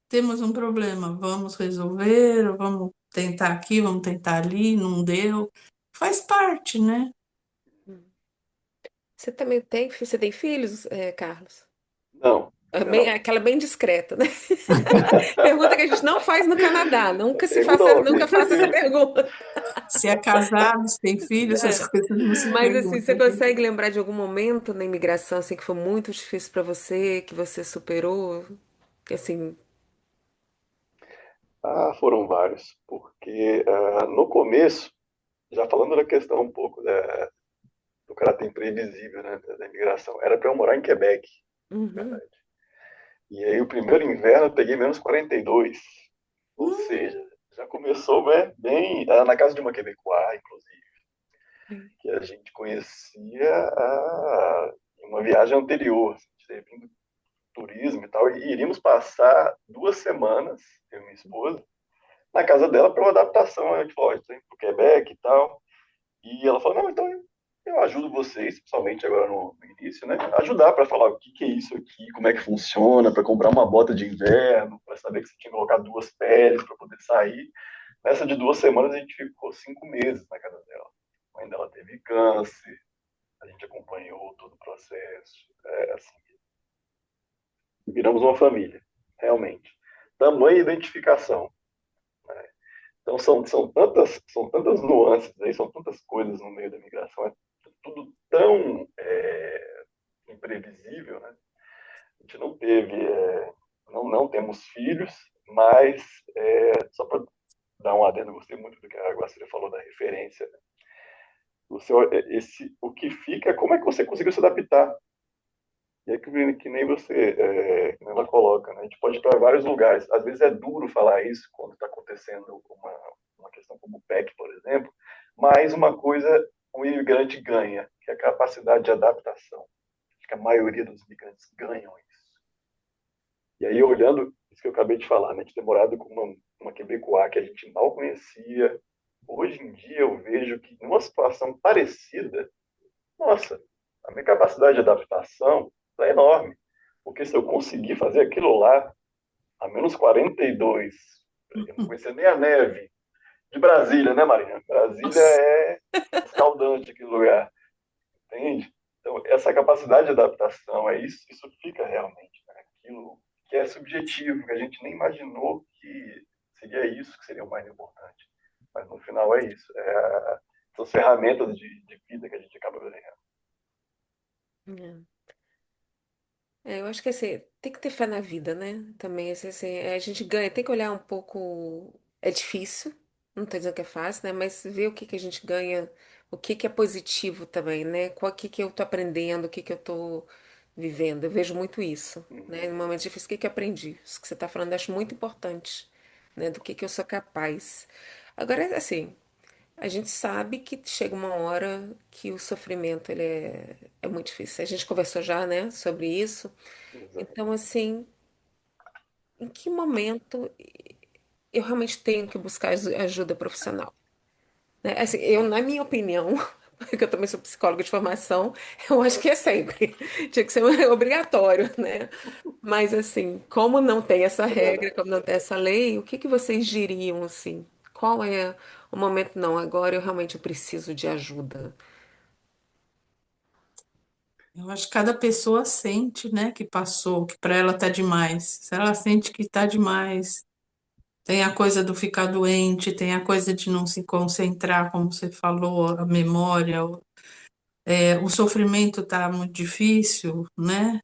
Temos um problema, vamos resolver, ou vamos tentar aqui, vamos tentar ali, não deu. Faz parte, né? Você tem filhos, Carlos? Não, ainda É não. aquela bem discreta, né? Pergunta que a gente não faz no Canadá. Tenho nome. Nunca faça essa pergunta. Se é casado, se tem filhos, essas É. coisas não se Mas assim, você perguntam. consegue lembrar de algum momento na imigração assim que foi muito difícil para você, que você superou? Que assim, Ah, foram vários, porque no começo, já falando da questão um pouco do caráter imprevisível, né, da imigração, era para eu morar em Quebec, na uhum, verdade. E aí o primeiro inverno eu peguei -42. Ou Hum, seja, já começou, né, bem, na casa de uma quebecois, inclusive, que a gente conhecia em uma viagem anterior. A gente teve vindo turismo e tal, e iríamos passar 2 semanas, eu e minha esposa, na casa dela para uma adaptação. A gente falou, para o Quebec e tal. E ela falou, não, então eu ajudo vocês, principalmente agora no início, né? Ajudar para falar o que, que é isso aqui, como é que funciona, para comprar uma bota de inverno, para saber que você tinha que colocar 2 peles para poder sair. Nessa de 2 semanas a gente ficou 5 meses na casa dela. A mãe dela teve câncer, a gente acompanhou todo o processo. Assim, viramos uma família, realmente. Tamanha identificação. Então são tantas nuances aí, são tantas coisas no meio da migração, é tudo tão imprevisível, né? A gente não teve, não temos filhos, mas só para dar um adendo, eu gostei muito do que a Guacira falou da referência. Né? O que fica é como é que você conseguiu se adaptar. E é que nem você, que nem ela coloca, né? A gente pode ir para vários lugares. Às vezes é duro falar isso quando está acontecendo uma questão como o PEC, por exemplo, mas uma coisa o imigrante ganha, que é a capacidade de adaptação. Acho que a maioria dos imigrantes ganham isso. E aí, olhando isso que eu acabei de falar, né, de ter morado com uma quebecois que a gente mal conhecia, hoje em dia eu vejo que numa situação parecida, nossa, a minha capacidade de adaptação é enorme. Porque se eu conseguir fazer aquilo lá, a -42, eu não conhecia nem a neve de Brasília, né, Marinha? Brasília Nossa. é escaldante aquele lugar, entende? Então, essa capacidade de adaptação, isso fica realmente, né? Aquilo que é subjetivo, que a gente nem imaginou que seria isso que seria o mais importante. Mas no final é isso, são ferramentas de vida que a gente acaba ganhando. É. Eu acho que assim, tem que ter fé na vida, né? Também, assim, a gente ganha, tem que olhar um pouco. É difícil, não tô dizendo que é fácil, né? Mas ver o que que a gente ganha, o que que é positivo também, né? Qual que eu tô aprendendo, o que que eu tô vivendo. Eu vejo muito isso, né? Uhum, Em momentos difíceis, o que que eu aprendi? Isso que você tá falando, eu acho muito importante, né? Do que eu sou capaz. Agora, assim. A gente sabe que chega uma hora que o sofrimento é muito difícil. A gente conversou já, né, sobre isso. Então, exatamente. assim, em que momento eu realmente tenho que buscar ajuda profissional? Né? Assim, eu, na minha opinião, porque eu também sou psicóloga de formação, eu acho que é sempre. Tinha que ser obrigatório, né? Mas, assim, como não tem essa É regra, verdade. como não tem essa lei, o que que vocês diriam, assim? Qual é o momento? Não, agora eu realmente preciso de ajuda. Eu acho que cada pessoa sente, né, que passou, que para ela tá demais. Se ela sente que tá demais, tem a coisa do ficar doente, tem a coisa de não se concentrar, como você falou, a memória, o sofrimento tá muito difícil, né?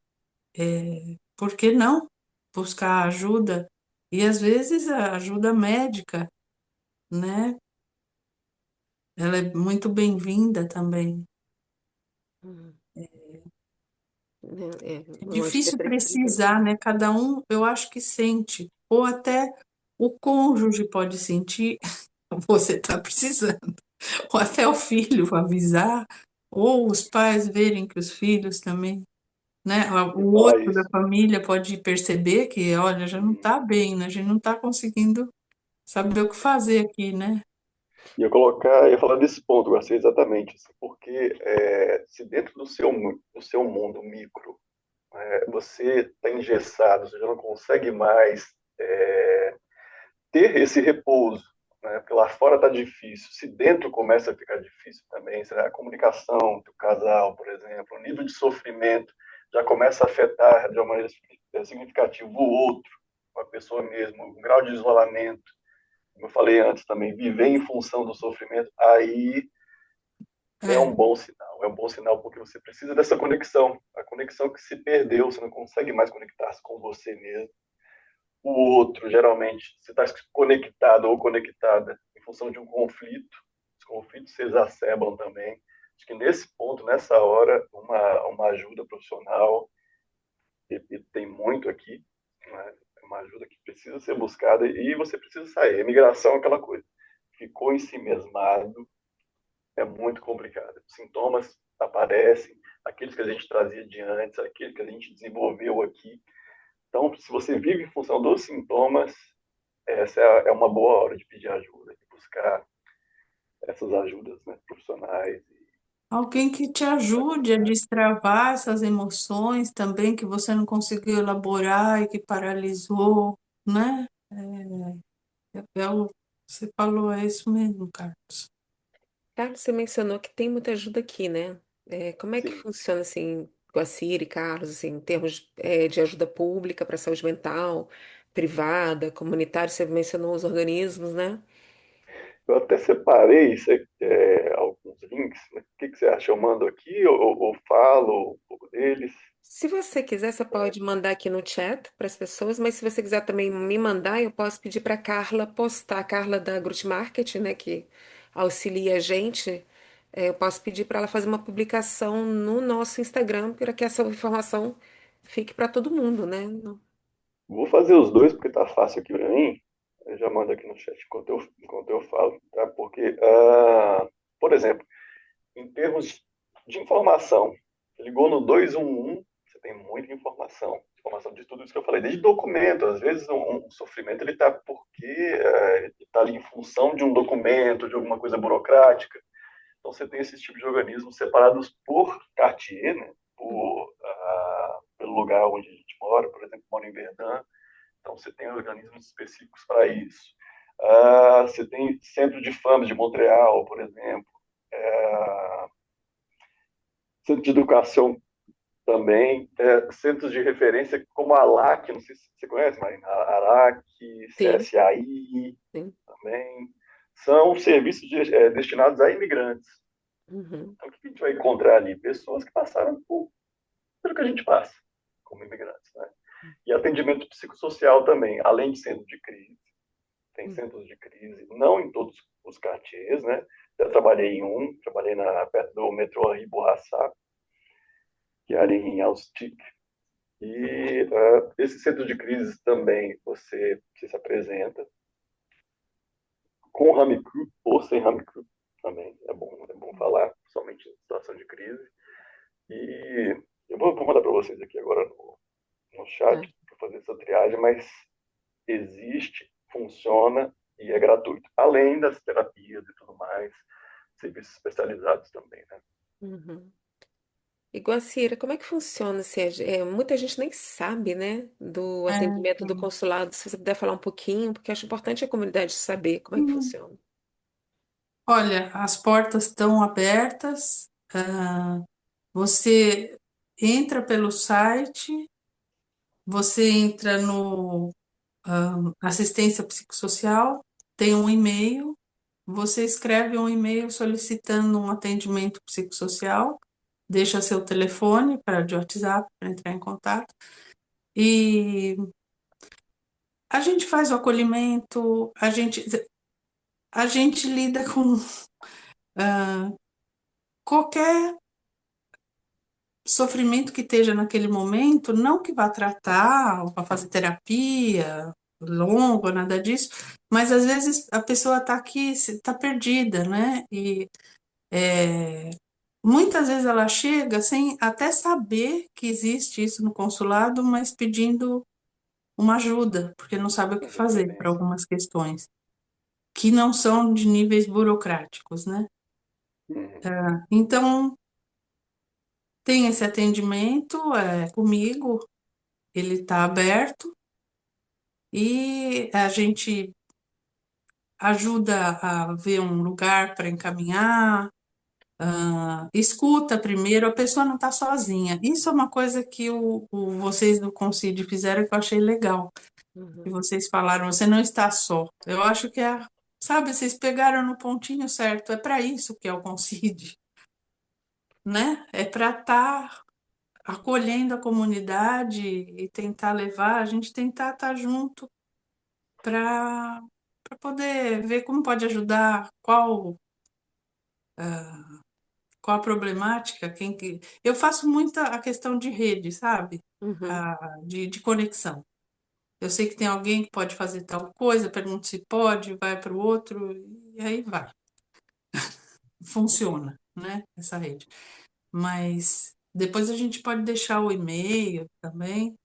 Por que não buscar ajuda? E às vezes a ajuda médica, né? Ela é muito bem-vinda também. É Um difícil antidepressivo. precisar, né? Cada um, eu acho que sente, ou até o cônjuge pode sentir, você está precisando, ou até o filho avisar, ou os pais verem que os filhos também, né? E O falar outro da isso. família pode perceber que, olha, já não Uhum. está bem, né? A gente não está conseguindo saber o que fazer aqui, né? E ia falar desse ponto, Garcia, exatamente, assim, porque se dentro do seu mundo micro, você está engessado, você já não consegue mais ter esse repouso, né? Porque lá fora está difícil. Se dentro começa a ficar difícil também, a comunicação do casal, por exemplo, o nível de sofrimento já começa a afetar de uma maneira significativa o outro, a pessoa mesmo, o grau de isolamento, como eu falei antes também, viver em função do sofrimento, aí é É, um bom sinal. É um bom sinal porque você precisa dessa conexão, a conexão que se perdeu, você não consegue mais conectar-se com você mesmo. O outro, geralmente, você está conectado ou conectada em função de um conflito. Os conflitos se exacerbam também. Acho que nesse ponto, nessa hora, uma ajuda profissional, e tem muito aqui. né? É uma ajuda que precisa ser buscada e você precisa sair. Imigração é aquela coisa. Ficou em si mesmado, é muito complicado. Os sintomas aparecem, aqueles que a gente trazia de antes, aqueles que a gente desenvolveu aqui. Então, se você vive em função dos sintomas, essa é uma boa hora de pedir ajuda, de buscar essas ajudas, né, profissionais. Alguém que te ajude a destravar essas emoções também que você não conseguiu elaborar e que paralisou, né? Você falou, é isso mesmo, Carlos. Carlos, você mencionou que tem muita ajuda aqui, né? Como é que Sim, funciona, assim, com a Cira e Carlos, assim, em termos, de ajuda pública para saúde mental, privada, comunitária? Você mencionou os organismos, né? eu até separei alguns links. Né? O que você acha? Eu mando aqui ou falo um pouco deles? Se você quiser, você pode mandar aqui no chat para as pessoas, mas se você quiser também me mandar, eu posso pedir para Carla postar, a Carla da Growth Market, né, que auxilia a gente, eu posso pedir para ela fazer uma publicação no nosso Instagram para que essa informação fique para todo mundo, né? Vou fazer os dois porque tá fácil aqui para mim. Eu já mando aqui no chat enquanto eu falo, tá? Porque, por exemplo, em termos de informação, você ligou no 211, você tem muita informação. Informação de tudo isso que eu falei, desde documento. Às vezes um sofrimento ele está porque ele está ali em função de um documento, de alguma coisa burocrática. Então você tem esses tipos de organismos separados por quartier, né? Pelo lugar onde a gente mora, por exemplo, mora em Verdun, então você tem organismos específicos para isso. Você tem Centro de Fama de Montreal, por exemplo. Centro de Educação também. Centros de referência como a ALAC, não sei se você conhece, Marina. A ALAC, Sim, CSAI sim. também. São serviços destinados a imigrantes. Uhum, Então, o que a gente vai encontrar ali? Pessoas que passaram por tudo que a gente passa como imigrantes. Né? E atendimento psicossocial também, além de centro de crise. Tem uhum, centros de crise, não em todos os quartiers, né? Já trabalhei em um, trabalhei perto do metrô Henri Bourassa, que é ali em Austic. E esse centro de crise também você se apresenta com Ramicru ou sem Ramicru também. É bom falar, somente em situação de crise. E eu vou mandar para vocês aqui agora no tá. chat para fazer essa triagem, mas existe, funciona e é gratuito. Além das terapias e tudo mais, serviços especializados também, né? Uhum. E Guacira, como é que funciona? Assim, muita gente nem sabe, né, do É, atendimento do consulado. Se você puder falar um pouquinho, porque acho importante a comunidade saber como é que funciona. olha, as portas estão abertas. Você entra pelo site, você entra no assistência psicossocial, tem um e-mail, você escreve um e-mail solicitando um atendimento psicossocial, deixa seu telefone de WhatsApp para entrar em contato e a gente faz o acolhimento, a gente lida com qualquer sofrimento que esteja naquele momento, não que vá tratar ou vá fazer terapia longa, nada disso, mas às vezes a pessoa está aqui, está perdida, né? E muitas vezes ela chega sem até saber que existe isso no consulado, mas pedindo uma ajuda, porque não sabe o que Uma fazer para referência. algumas questões, que não são de níveis burocráticos, né? Uhum. Então, tem esse atendimento comigo, ele está aberto e a gente ajuda a ver um lugar para encaminhar, escuta primeiro, a pessoa não está sozinha. Isso é uma coisa que vocês do Concídio fizeram que eu achei legal. Que Uhum, vocês falaram, você não está só. Eu acho que sabe, vocês pegaram no pontinho certo. É para isso que é o Concídio, né? É para estar acolhendo a comunidade e tentar levar, a gente tentar estar junto para poder ver como pode ajudar, qual a problemática, eu faço muita a questão de rede, sabe? uhum, De conexão. Eu sei que tem alguém que pode fazer tal coisa, pergunta se pode, vai para o outro, e aí vai. Funciona, né? Essa rede. Mas depois a gente pode deixar o e-mail também.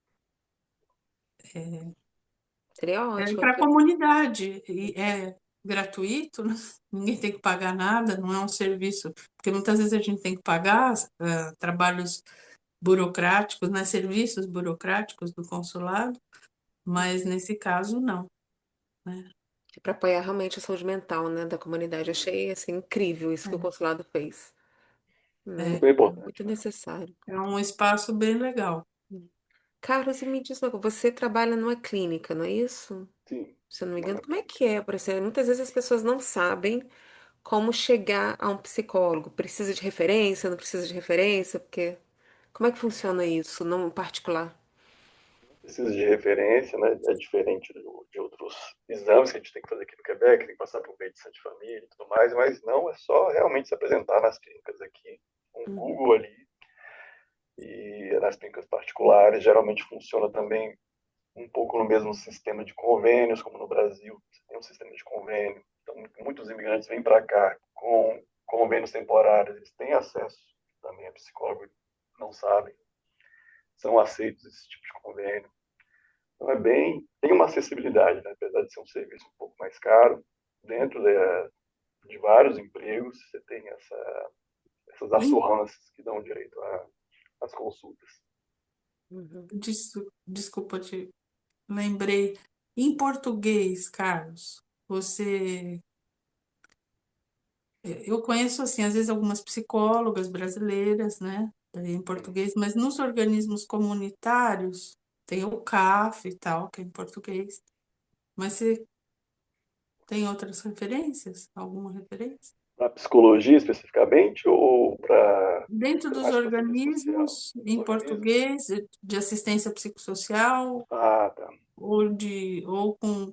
Seria É ótimo. para a comunidade, e é gratuito, né? Ninguém tem que pagar nada, não é um serviço, porque muitas vezes a gente tem que pagar trabalhos burocráticos, né? Serviços burocráticos do consulado, mas nesse caso não, né? Para apoiar realmente a saúde mental, né, da comunidade. Achei assim incrível isso que o consulado fez, né? Super importante, Muito né? necessário. É um espaço bem legal. Carlos, e me diz uma coisa, você trabalha numa clínica, não é isso? Sim, Se eu não me engano, numa como é clínica. que é? Por exemplo, muitas vezes as pessoas não sabem como chegar a um psicólogo. Precisa de referência, não precisa de referência, porque como é que funciona isso, no particular? Precisa de referência, né? É diferente de outros exames que a gente tem que fazer aqui no Quebec, tem que passar por medicina de família e tudo mais, mas não, é só realmente se apresentar nas clínicas aqui, um Uhum, Google ali, e nas clínicas particulares, geralmente funciona também um pouco no mesmo sistema de convênios, como no Brasil, tem um sistema de convênio. Então, muitos imigrantes vêm para cá com convênios temporários, eles têm acesso também a psicólogo, não sabem, são aceitos esse tipo de convênio. Então, tem uma acessibilidade, né? Apesar de ser um serviço um pouco mais caro, dentro de vários empregos, você tem essas Em- assurrâncias que dão direito às consultas. uhum. Desculpa, te lembrei. Em português, Carlos, você eu conheço, assim, às vezes algumas psicólogas brasileiras, né, em português, mas nos organismos comunitários tem o CAF e tal, que é em português. Mas você tem outras referências? Alguma referência? Para psicologia especificamente ou para Dentro dos mais para serviço social? organismos, Os em organismos? português, de assistência psicossocial Ah, tá. ou com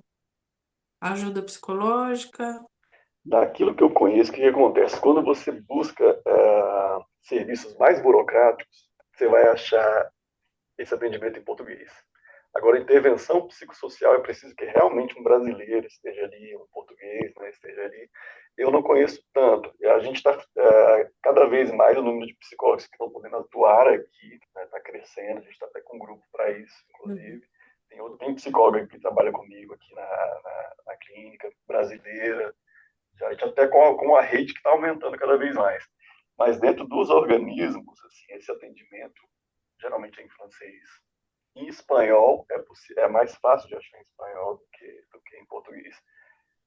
ajuda psicológica. Daquilo que eu conheço, o que acontece? Quando você busca serviços mais burocráticos, você vai achar esse atendimento em português. Agora, intervenção psicossocial é preciso que realmente um brasileiro esteja ali, um português, né, esteja ali. Eu não conheço tanto. E a gente está, cada vez mais, o número de psicólogos que estão podendo atuar aqui está crescendo. A gente está até com um grupo para isso, Uhum. inclusive. Tem psicóloga que trabalha comigo aqui na clínica brasileira. Já, a gente até com a rede que está aumentando cada vez mais. Mas dentro dos organismos, assim, esse atendimento geralmente é em francês. Em espanhol é mais fácil de achar em espanhol do que em português.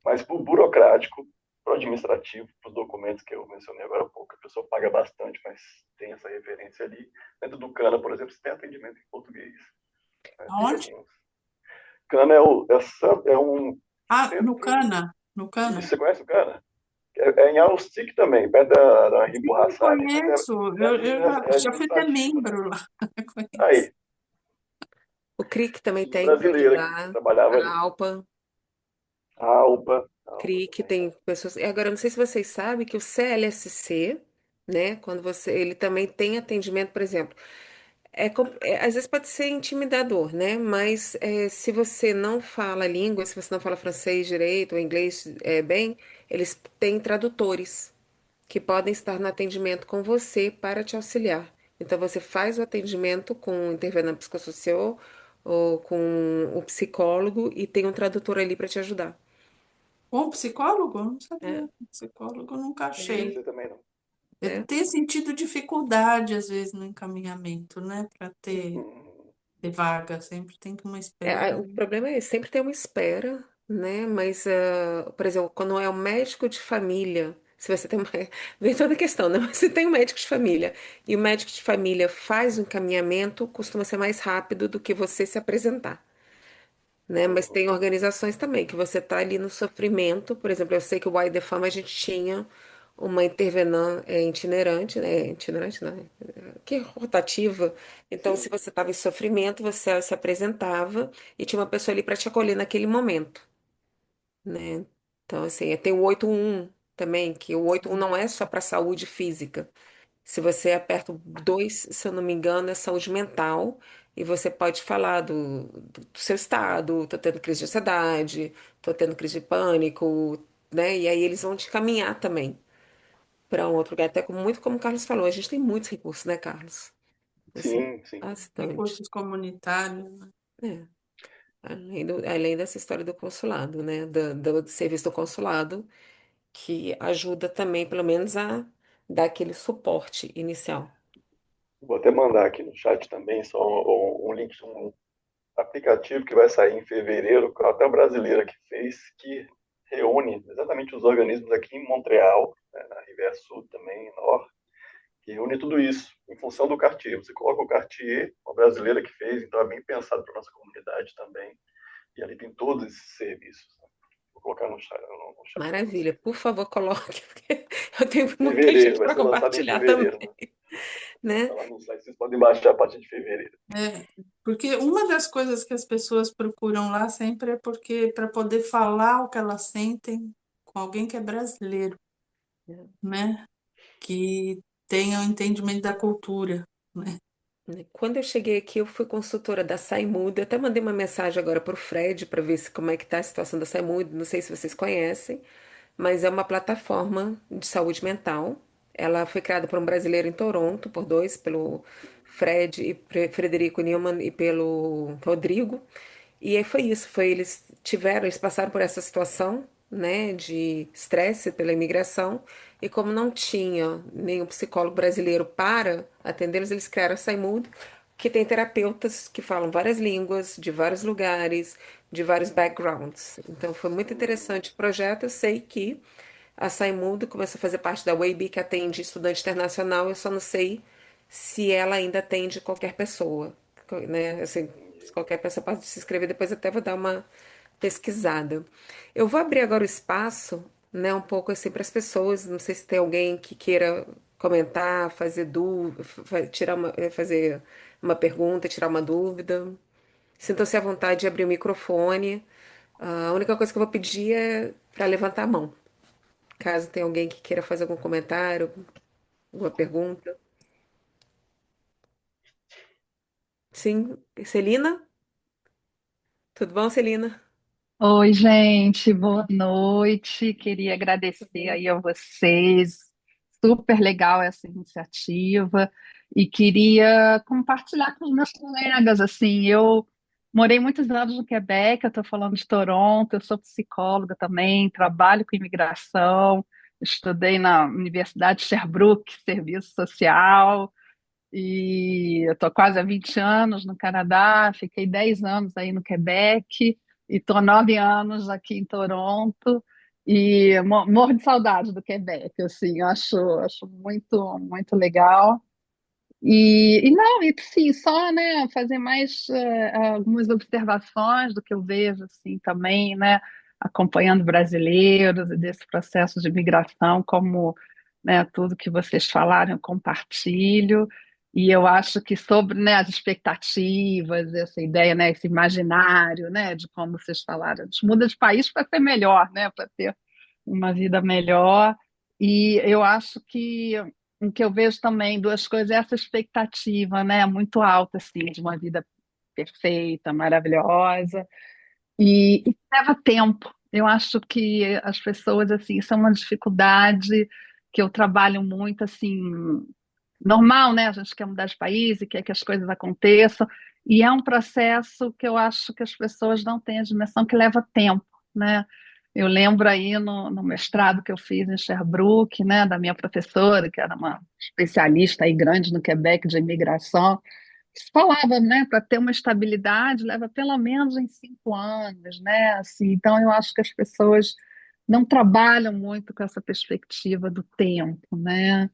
Mas para o burocrático, para o administrativo, para os documentos que eu mencionei agora há pouco, a pessoa paga bastante, mas tem essa referência ali. Dentro do Cana, por exemplo, você tem atendimento em português. Né? Tem Aonde? alguns. Cana é um Ah, no centro. Cana, no Isso, Cana. você conhece o Cana? É em Austic também, perto da Rimbo Sim, Hassani, mas conheço. é Eu é já fui até administrativo, né? membro lá. Conheço. Aí, O CRIC também tinha tem para brasileira que ajudar, trabalhava ali. a ALPA. A UPA CRIC também. tem pessoas. E agora, eu não sei se vocês sabem que o CLSC, né, quando você, ele também tem atendimento, por exemplo. Às vezes pode ser intimidador, né? Mas se você não fala a língua, se você não fala francês direito ou inglês bem, eles têm tradutores que podem estar no atendimento com você para te auxiliar. Então você faz o atendimento com o intervenante psicossocial ou com o psicólogo e tem um tradutor ali para te ajudar. Com psicólogo? Eu não É, sabia. Psicólogo eu nunca é, achei. Você também não. Eu né? tenho sentido dificuldade, às vezes, no encaminhamento, né? Para Hum, ter vaga. Sempre tem que uma O espera. problema é esse, sempre tem uma espera, né? Mas, por exemplo, quando é um médico de família, se você tem uma... Vem toda a questão, né? Mas se tem um médico de família e o médico de família faz o encaminhamento, costuma ser mais rápido do que você se apresentar, né? Mas uhum. tem organizações também que você tá ali no sofrimento. Por exemplo, eu sei que o Why the Fama a gente tinha uma intervenã itinerante, né? Itinerante, não, que é rotativa. Então, se Sim, você estava em sofrimento, você se apresentava e tinha uma pessoa ali para te acolher naquele momento, né? Então, assim, tem o 81 também, que o 81 Sim. não é só para saúde física. Se você aperta o 2, se eu não me engano, é saúde mental. e você pode falar do seu estado, tô tendo crise de ansiedade, tô tendo crise de pânico, né? E aí eles vão te caminhar também para um outro lugar. Até muito como o Carlos falou, a gente tem muitos recursos, né, Carlos? Assim, Sim, sim. bastante. Recursos comunitários, né? É. Além dessa história do consulado, né? Do serviço do consulado, que ajuda também, pelo menos, a dar aquele suporte inicial. Vou até mandar aqui no chat também só um link de um aplicativo que vai sair em fevereiro, até brasileira que fez, que reúne exatamente os organismos aqui em Montreal, né, na Riviera Sul também, Norte, que reúne tudo isso em função do Cartier. Você coloca o Cartier, uma brasileira que fez, então é bem pensado para nossa comunidade também. E ali tem todos esses serviços. Vou colocar no chat para Maravilha. vocês. Por favor, coloque, porque eu tenho muita Fevereiro, gente vai para ser lançado em compartilhar também, fevereiro, né? Vai né? estar lá no site, vocês podem baixar a partir de fevereiro. É, porque uma das coisas que as pessoas procuram lá sempre é porque para poder falar o que elas sentem com alguém que é brasileiro, né? Que tenha o entendimento da cultura, né? Quando eu cheguei aqui, eu fui consultora da Saimudo. Eu até mandei uma mensagem agora para o Fred para ver como é que está a situação da Saimudo. Não sei se vocês conhecem, mas é uma plataforma de saúde mental. Ela foi criada por um brasileiro em Toronto, por dois, pelo Fred e Frederico Newman e pelo Rodrigo. E aí foi isso, eles passaram por essa situação, né, de estresse pela imigração, e como não tinha nenhum psicólogo brasileiro para atendê-los, eles criaram a Saimudo, que tem terapeutas que falam várias línguas, de vários lugares, de vários backgrounds. Então foi muito interessante o projeto. Eu sei que a Saimudo começou a fazer parte da WABI, que atende estudante internacional. Eu só não sei se ela ainda atende qualquer pessoa, né? Assim, se qualquer pessoa pode se inscrever, depois até vou dar uma pesquisada. Eu vou abrir agora o espaço, né, um pouco assim para as pessoas. Não sei se tem alguém que queira comentar, fazer dúvida, fazer uma pergunta, tirar uma dúvida. Sintam-se à vontade de abrir o microfone. A única coisa que eu vou pedir é para levantar a mão. Caso tenha alguém que queira fazer algum comentário, alguma pergunta. Sim, Celina? Tudo bom, Celina? Oi, gente, boa noite. Queria Tudo agradecer bem? aí a vocês. Super legal essa iniciativa e queria compartilhar com os meus colegas. Assim, eu morei muitos anos no Quebec, eu estou falando de Toronto, eu sou psicóloga também, trabalho com imigração, estudei na Universidade de Sherbrooke, Serviço Social. E eu estou quase há 20 anos no Canadá, fiquei 10 anos aí no Quebec e estou 9 anos aqui em Toronto e morro de saudade do Quebec, assim, acho muito, muito legal. E não, e sim, só, né, fazer mais algumas observações do que eu vejo, assim, também, né, acompanhando brasileiros e desse processo de migração, como, né, tudo que vocês falaram, eu compartilho, e eu acho que sobre, né, as expectativas, essa ideia, né, esse imaginário, né, de como vocês falaram, a gente muda de país para ser melhor, né, para ter uma vida melhor, e eu acho que o que eu vejo também, duas coisas, é essa expectativa, né, muito alta, assim, de uma vida perfeita, maravilhosa, e leva tempo. Eu acho que as pessoas, assim, isso é uma dificuldade que eu trabalho muito, assim, normal, né, a gente quer mudar de país e quer que as coisas aconteçam, e é um processo que eu acho que as pessoas não têm a dimensão que leva tempo, né, eu lembro aí no mestrado que eu fiz em Sherbrooke, né, da minha professora, que era uma especialista aí grande no Quebec de imigração, que falava, né, para ter uma estabilidade leva pelo menos em 5 anos, né, assim, então eu acho que as pessoas não trabalham muito com essa perspectiva do tempo, né,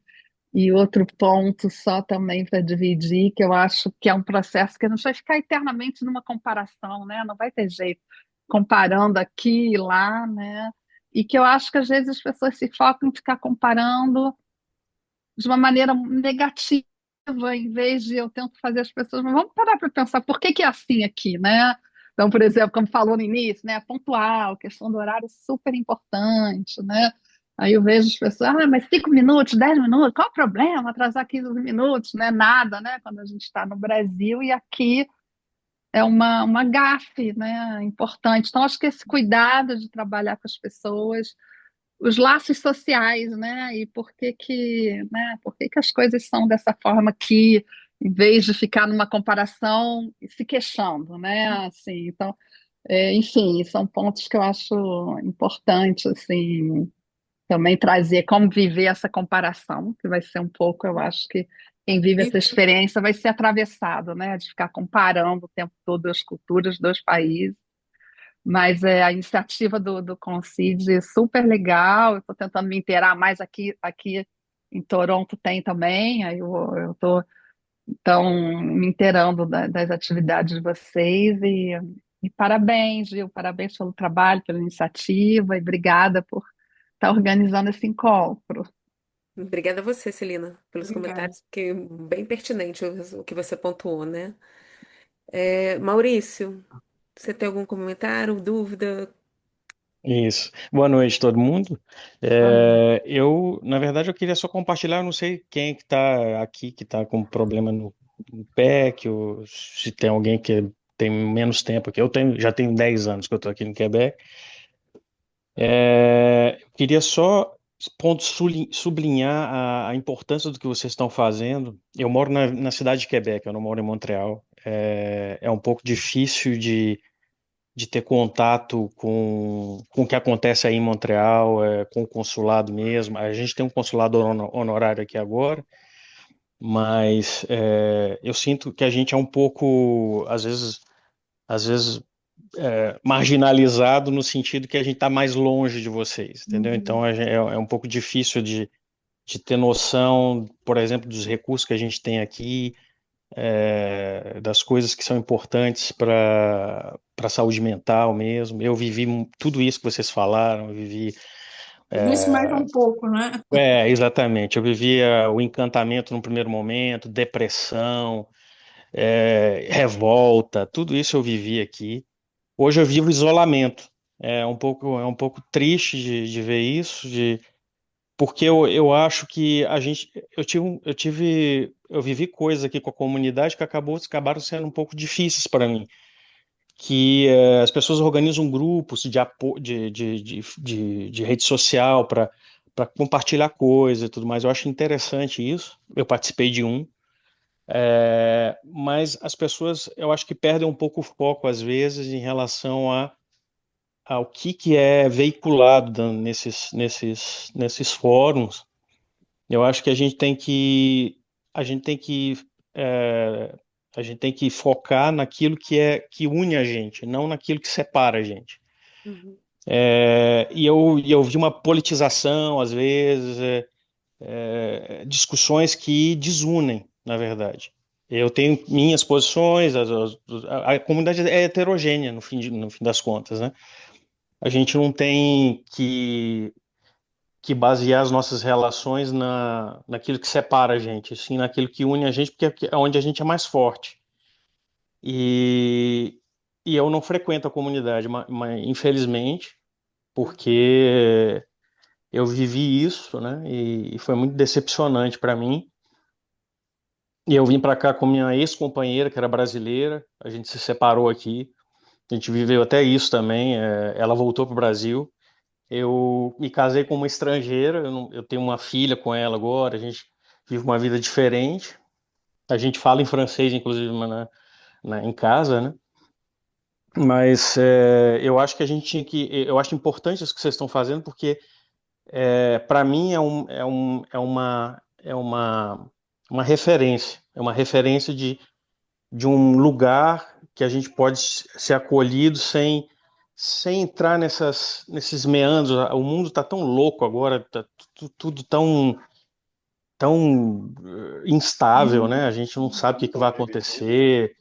e outro ponto só também para dividir, que eu acho que é um processo que a gente vai ficar eternamente numa comparação, né? Não vai ter jeito comparando aqui e lá, né? E que eu acho que às vezes as pessoas se focam em ficar comparando de uma maneira negativa, em vez de eu tento fazer as pessoas, mas vamos parar para pensar por que que é assim aqui, né? Então, por exemplo, como falou no início, né, pontual, questão do horário é super importante, né? Aí eu vejo as pessoas, mas 5 minutos, 10 minutos, qual o problema? Atrasar 15 minutos, não é nada, né? Quando a gente está no Brasil e aqui é uma gafe, né? Importante. Então, acho que esse cuidado de trabalhar com as pessoas, os laços sociais, né? E por que que as coisas são dessa forma aqui, em vez de ficar numa comparação e se queixando, né? Assim, então, enfim, são pontos que eu acho importantes, assim, também trazer como viver essa comparação, que vai ser um pouco, eu acho que quem vive E essa experiência vai ser atravessado, né? De ficar comparando o tempo todo as culturas dos países. Mas a iniciativa do Concide é super legal. Eu estou tentando me inteirar mais aqui em Toronto tem também. Aí eu estou então me inteirando das atividades de vocês e parabéns, Gil, parabéns pelo trabalho, pela iniciativa e obrigada por estar organizando esse encontro. Obrigada a você, Celina, pelos obrigada. comentários, porque bem pertinente o que você pontuou, né? Maurício, você tem algum comentário, dúvida? Isso. Boa noite, todo mundo. Amém. Na verdade, eu queria só compartilhar, eu não sei quem é que está aqui que está com problema no PEC, ou se tem alguém que tem menos tempo aqui. Já tenho 10 anos que eu estou aqui no Quebec. Eu queria só sublinhar a importância do que vocês estão fazendo. Eu moro na cidade de Quebec, eu não moro em Montreal. É um pouco difícil de ter contato com o que acontece aí em Montreal, com o consulado mesmo. A gente tem um consulado honorário aqui agora, mas eu sinto que a gente é um pouco, às vezes marginalizado no sentido que a gente está mais longe de vocês, entendeu? Então Uhum. é um pouco difícil de ter noção, por exemplo, dos recursos que a gente tem aqui, das coisas que são importantes para a saúde mental mesmo. Eu vivi tudo isso que vocês falaram, eu vivi. Tudo isso mais um pouco, né? Exatamente. Eu vivia o encantamento no primeiro momento, depressão, revolta, tudo isso eu vivi aqui. Hoje eu vivo isolamento. É um pouco triste de ver isso, porque eu acho que eu vivi coisas aqui com a comunidade que acabaram sendo um pouco difíceis para mim. Que as pessoas organizam grupos de rede social para compartilhar coisas e tudo mais. Eu acho interessante isso. Eu participei de um. Mas as pessoas, eu acho que perdem um pouco o foco, às vezes, em relação ao que é veiculado nesses fóruns. Eu acho que a gente tem que, é, a gente tem que focar naquilo que une a gente, não naquilo que separa a gente. Uhum. E eu vi uma politização, às vezes, discussões que desunem, na verdade. Eu tenho minhas posições, a comunidade é heterogênea no fim das contas, né? A gente não tem que basear as nossas relações naquilo que separa a gente, sim naquilo que une a gente, porque é onde a gente é mais forte. E, e eu não frequento a comunidade, mas infelizmente, porque eu vivi isso, né? E foi muito decepcionante para mim. E eu vim para cá com minha ex-companheira, que era brasileira, a gente se separou aqui, a gente viveu até isso também. Ela voltou para o Brasil. Eu me casei com uma estrangeira, eu tenho uma filha com ela agora, a gente vive uma vida diferente. A gente fala em francês, inclusive, em casa, né? Mas eu acho que a gente tinha que. Eu acho importante isso que vocês estão fazendo, porque para mim é uma referência. É uma referência de um lugar que a gente pode ser acolhido sem entrar nesses meandros. O mundo está tão louco agora, tá tudo tão instável, né? A gente não sabe o que vai acontecer.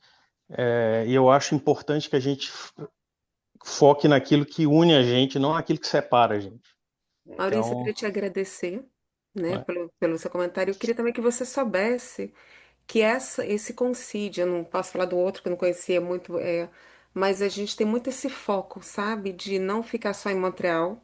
E eu acho importante que a gente foque naquilo que une a gente, não naquilo que separa a gente. Maurício, eu Então, queria te agradecer, né, é, pelo seu comentário. Eu queria também que você soubesse que esse concídio, eu não posso falar do outro que eu não conhecia muito, mas a gente tem muito esse foco, sabe, de não ficar só em Montreal,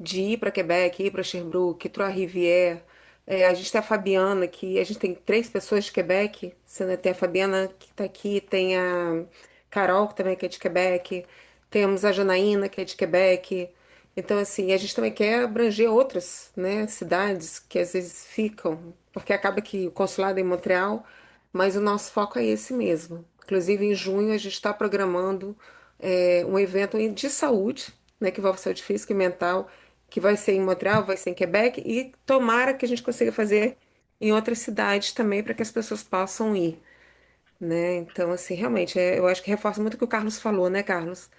de ir para Quebec, ir para Sherbrooke, Trois-Rivières. A gente tem a Fabiana, que a gente tem 3 pessoas de Quebec. Tem a Fabiana que está aqui, tem a Carol, que também que é de Quebec, temos a Janaína, que é de Quebec. Então, assim, a gente também quer abranger outras, né, cidades que às vezes ficam, porque acaba que o consulado é em Montreal, mas o nosso foco é esse mesmo. Inclusive, em junho, a gente está programando um evento de saúde, né, que envolve saúde física e mental, que vai ser em Montreal, vai ser em Quebec, e tomara que a gente consiga fazer em outras cidades também, para que as pessoas possam ir, né? Então, assim, realmente, eu acho que reforça muito o que o Carlos falou, né, Carlos?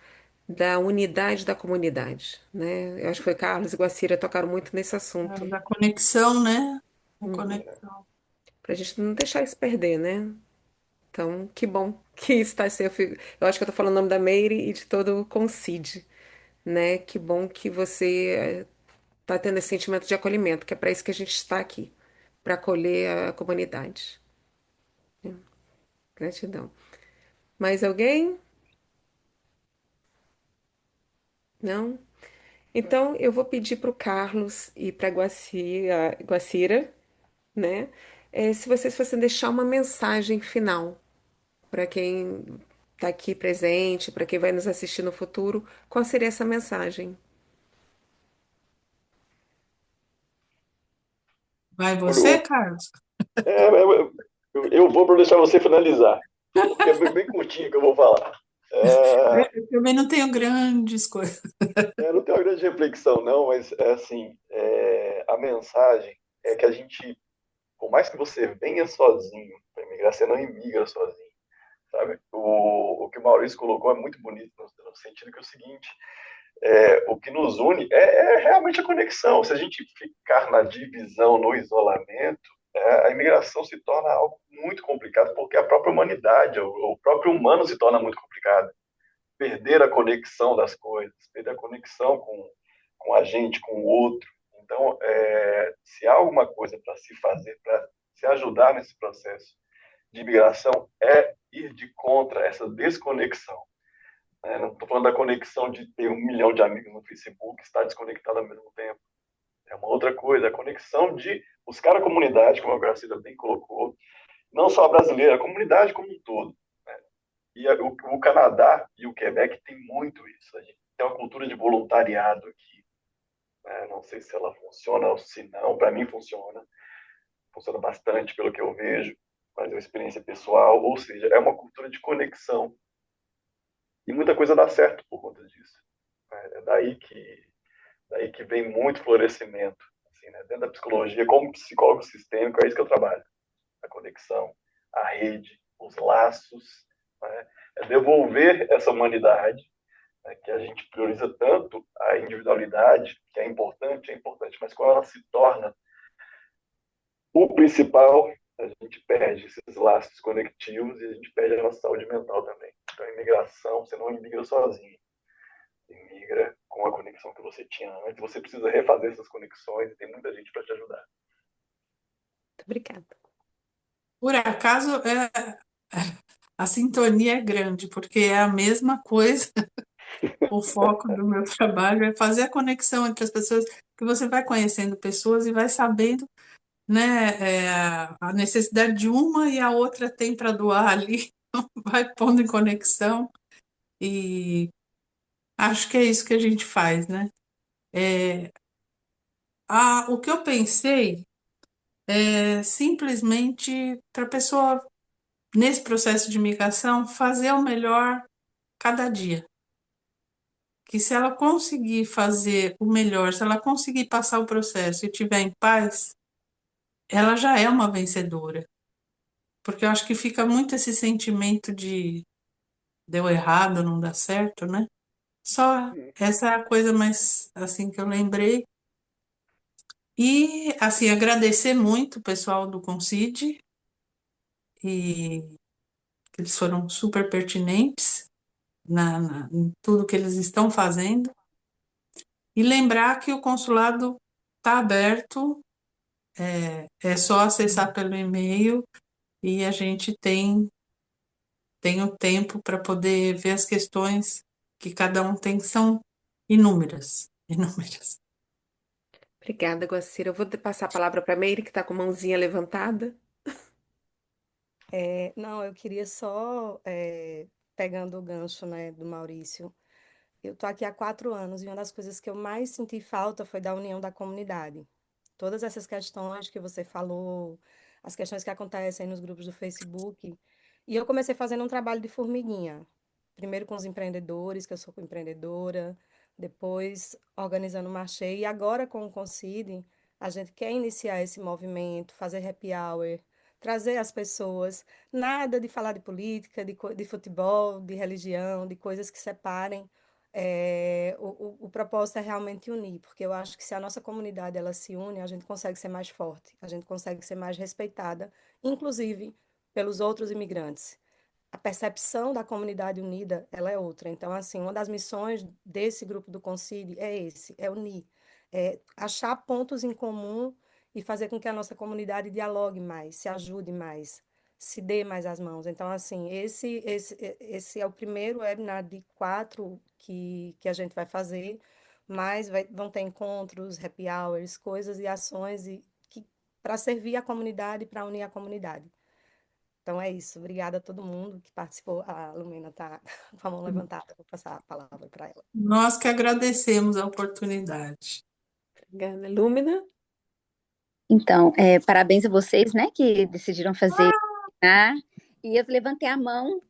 Da unidade da comunidade, né? Eu acho que foi Carlos e Guacira tocaram muito nesse assunto, Da conexão, né? A conexão. para a gente não deixar isso perder, né? Então, que bom que isso está sendo. Eu acho que eu tô falando o nome da Meire e de todo o Concide, né? Que bom que você tá tendo esse sentimento de acolhimento, que é para isso que a gente está aqui, para acolher a comunidade. Gratidão. Mais alguém? Não? Então, eu vou pedir para o Carlos e para a Guacira, né? Se vocês fossem deixar uma mensagem final para quem está aqui presente, para quem vai nos assistir no futuro, qual seria essa mensagem? Vai você, Olha, Carlos? eu vou para deixar você finalizar, porque é bem curtinho que eu vou falar. Eu também não tenho grandes coisas. Não tem uma grande reflexão, não, mas a mensagem é que a gente, por mais que você venha sozinho para imigrar, você não imigra sozinho, sabe? O que o Maurício colocou é muito bonito, no sentido que é o seguinte: o que nos une é realmente a conexão. Se a gente ficar na divisão, no isolamento, a imigração se torna algo muito complicado, porque a própria humanidade, o próprio humano se torna muito complicado. Perder a conexão das coisas, perder a conexão com a gente, com o outro. Então, se há alguma coisa para se fazer, para se ajudar nesse processo de imigração, é ir de contra essa desconexão. Não estou falando da conexão de ter 1 milhão de amigos no Facebook e estar desconectado ao mesmo tempo. É uma outra coisa, a conexão de buscar a comunidade, como a Gracida bem colocou, não só a brasileira, a comunidade como um todo. E o Canadá e o Quebec tem muito isso. A gente tem uma cultura de voluntariado aqui. Não sei se ela funciona ou se não. Para mim funciona. Funciona bastante pelo que eu vejo, mas é uma experiência pessoal. Ou seja, é uma cultura de conexão. E muita coisa dá certo por conta disso. É daí que vem muito florescimento. Assim, né? Dentro da psicologia, como psicólogo sistêmico, é isso que eu trabalho. A conexão, a rede, os laços. Né? É devolver essa humanidade, né, que a gente prioriza tanto a individualidade, que é importante, mas quando ela se torna o principal, a gente perde esses laços conectivos e a gente perde a nossa saúde mental também. Então, a imigração, você não imigra sozinho, imigra com a conexão que você tinha antes, você precisa refazer essas conexões e tem muita gente para te ajudar. Muito obrigada. Por acaso, a sintonia é grande, porque é a mesma coisa. O foco do meu trabalho é fazer a conexão entre as pessoas, que você vai conhecendo pessoas e vai sabendo, né, a necessidade de uma e a outra tem para doar ali, vai pondo em conexão e acho que é isso que a gente faz, né? O que eu pensei é simplesmente para a pessoa, nesse processo de migração, fazer o melhor cada dia. Que se ela conseguir fazer o melhor, se ela conseguir passar o processo e estiver em paz, ela já é uma vencedora. Porque eu acho que fica muito esse sentimento de deu errado, não dá certo, né? Só essa é a coisa mais assim que eu lembrei. E assim, agradecer muito o pessoal do Concide, e eles foram super pertinentes em tudo que eles estão fazendo. E lembrar que o consulado está aberto, é só acessar pelo e-mail e a gente tem o tempo para poder ver as questões que cada um tem, que são inúmeras, inúmeras. Obrigada, Guacira. Eu vou passar a palavra para a Meire, que está com a mãozinha levantada. Não, eu queria só, pegando o gancho, né, do Maurício. Eu tô aqui há 4 anos e uma das coisas que eu mais senti falta foi da união da comunidade. Todas essas questões que você falou, as questões que acontecem nos grupos do Facebook. E eu comecei fazendo um trabalho de formiguinha. Primeiro com os empreendedores, que eu sou empreendedora, depois organizando o marché, e agora com o Concide, a gente quer iniciar esse movimento, fazer happy hour, trazer as pessoas, nada de falar de política, de futebol, de religião, de coisas que separem. O propósito é realmente unir, porque eu acho que se a nossa comunidade ela se une, a gente consegue ser mais forte, a gente consegue ser mais respeitada, inclusive pelos outros imigrantes. A percepção da comunidade unida, ela é outra. Então, assim, uma das missões desse grupo do Concile é esse, é unir, é achar pontos em comum e fazer com que a nossa comunidade dialogue mais, se ajude mais, se dê mais as mãos. Então, assim, esse é o primeiro webinar de 4 que a gente vai fazer, mas vão ter encontros, happy hours, coisas e ações para servir a comunidade, para unir a comunidade. Então é isso. Obrigada a todo mundo que participou. A Lumena está com a mão levantada. Vou passar a palavra para ela. Nós que agradecemos a oportunidade. Obrigada, Lúmina. Então, parabéns a vocês, né, que decidiram fazer. Ah, e eu levantei a mão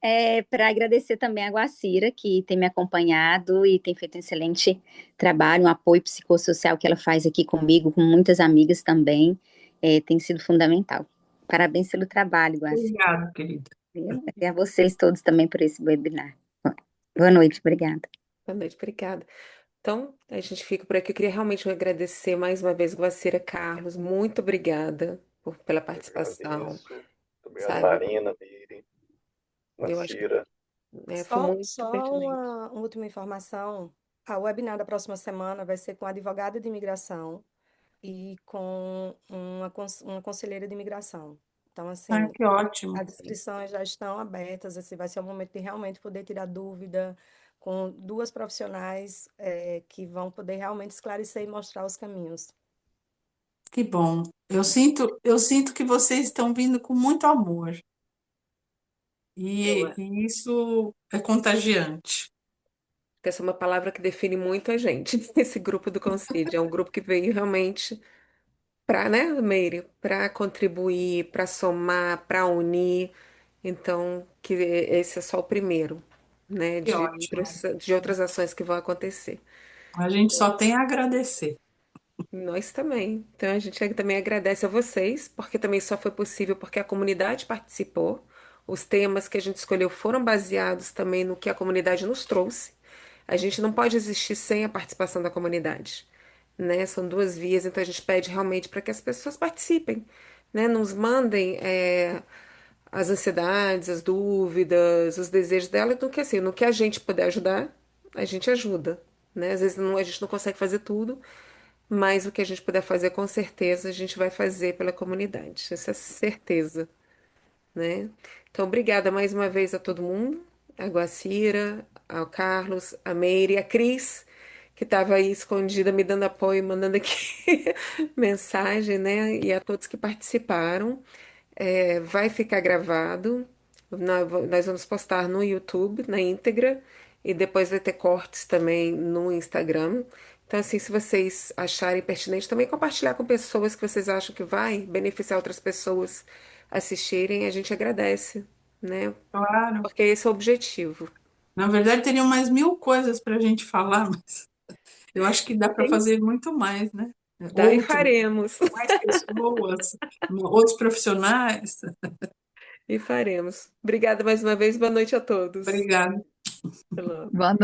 para agradecer também a Guacira, que tem me acompanhado e tem feito um excelente trabalho, um apoio psicossocial que ela faz aqui comigo, com muitas amigas também, tem sido fundamental. Parabéns pelo trabalho, Guacira. Obrigada, querida. E a vocês todos também por esse webinar. Boa noite, obrigada. Boa noite, obrigada. Então, a gente fica por aqui. Eu queria realmente agradecer mais uma vez, Guacira Carlos. Muito obrigada pela Eu que participação, agradeço. Muito obrigado, sabe? Marina, Miri, Eu acho que Nacira. foi muito Só pertinente. uma última informação. A webinar da próxima semana vai ser com a advogada de imigração e com uma conselheira de imigração. Então, Ah, assim, que ótimo. as inscrições já estão abertas. Esse vai ser o momento de realmente poder tirar dúvida com duas profissionais, que vão poder realmente esclarecer e mostrar os caminhos. Que bom. Eu sinto que vocês estão vindo com muito amor. Eu E isso é contagiante. que essa é uma palavra que define muito a gente, esse grupo do Concídio. É um grupo que veio realmente para, né, Meire, para contribuir, para somar, para unir. Então, que esse é só o primeiro, né, Que ótimo. de outras ações que vão acontecer. A gente só tem a agradecer. Nós também. Então, a gente também agradece a vocês, porque também só foi possível porque a comunidade participou. Os temas que a gente escolheu foram baseados também no que a comunidade nos trouxe. A gente não pode existir sem a participação da comunidade, né? São duas vias, então a gente pede realmente para que as pessoas participem, né? Nos mandem as ansiedades, as dúvidas, os desejos dela, no que assim, no que a gente puder ajudar, a gente ajuda, né? Às vezes a gente não consegue fazer tudo, mas o que a gente puder fazer, com certeza, a gente vai fazer pela comunidade. Essa é certeza, né? Então, obrigada mais uma vez a todo mundo, a Guacira, ao Carlos, a Meire, a Cris, que estava aí escondida me dando apoio, mandando aqui mensagem, né? E a todos que participaram. Vai ficar gravado. Nós vamos postar no YouTube, na íntegra, e depois vai ter cortes também no Instagram. Então, assim, se vocês acharem pertinente, também compartilhar com pessoas que vocês acham que vai beneficiar outras pessoas assistirem, a gente agradece, né? Claro. Porque esse é o objetivo. Na verdade, teriam mais 1000 coisas para a gente falar, mas eu acho que dá para Sim. fazer muito mais, né? Daí faremos. Mais pessoas, outros profissionais. E faremos. Obrigada mais uma vez. Boa noite a todos. Obrigada. Até logo. Boa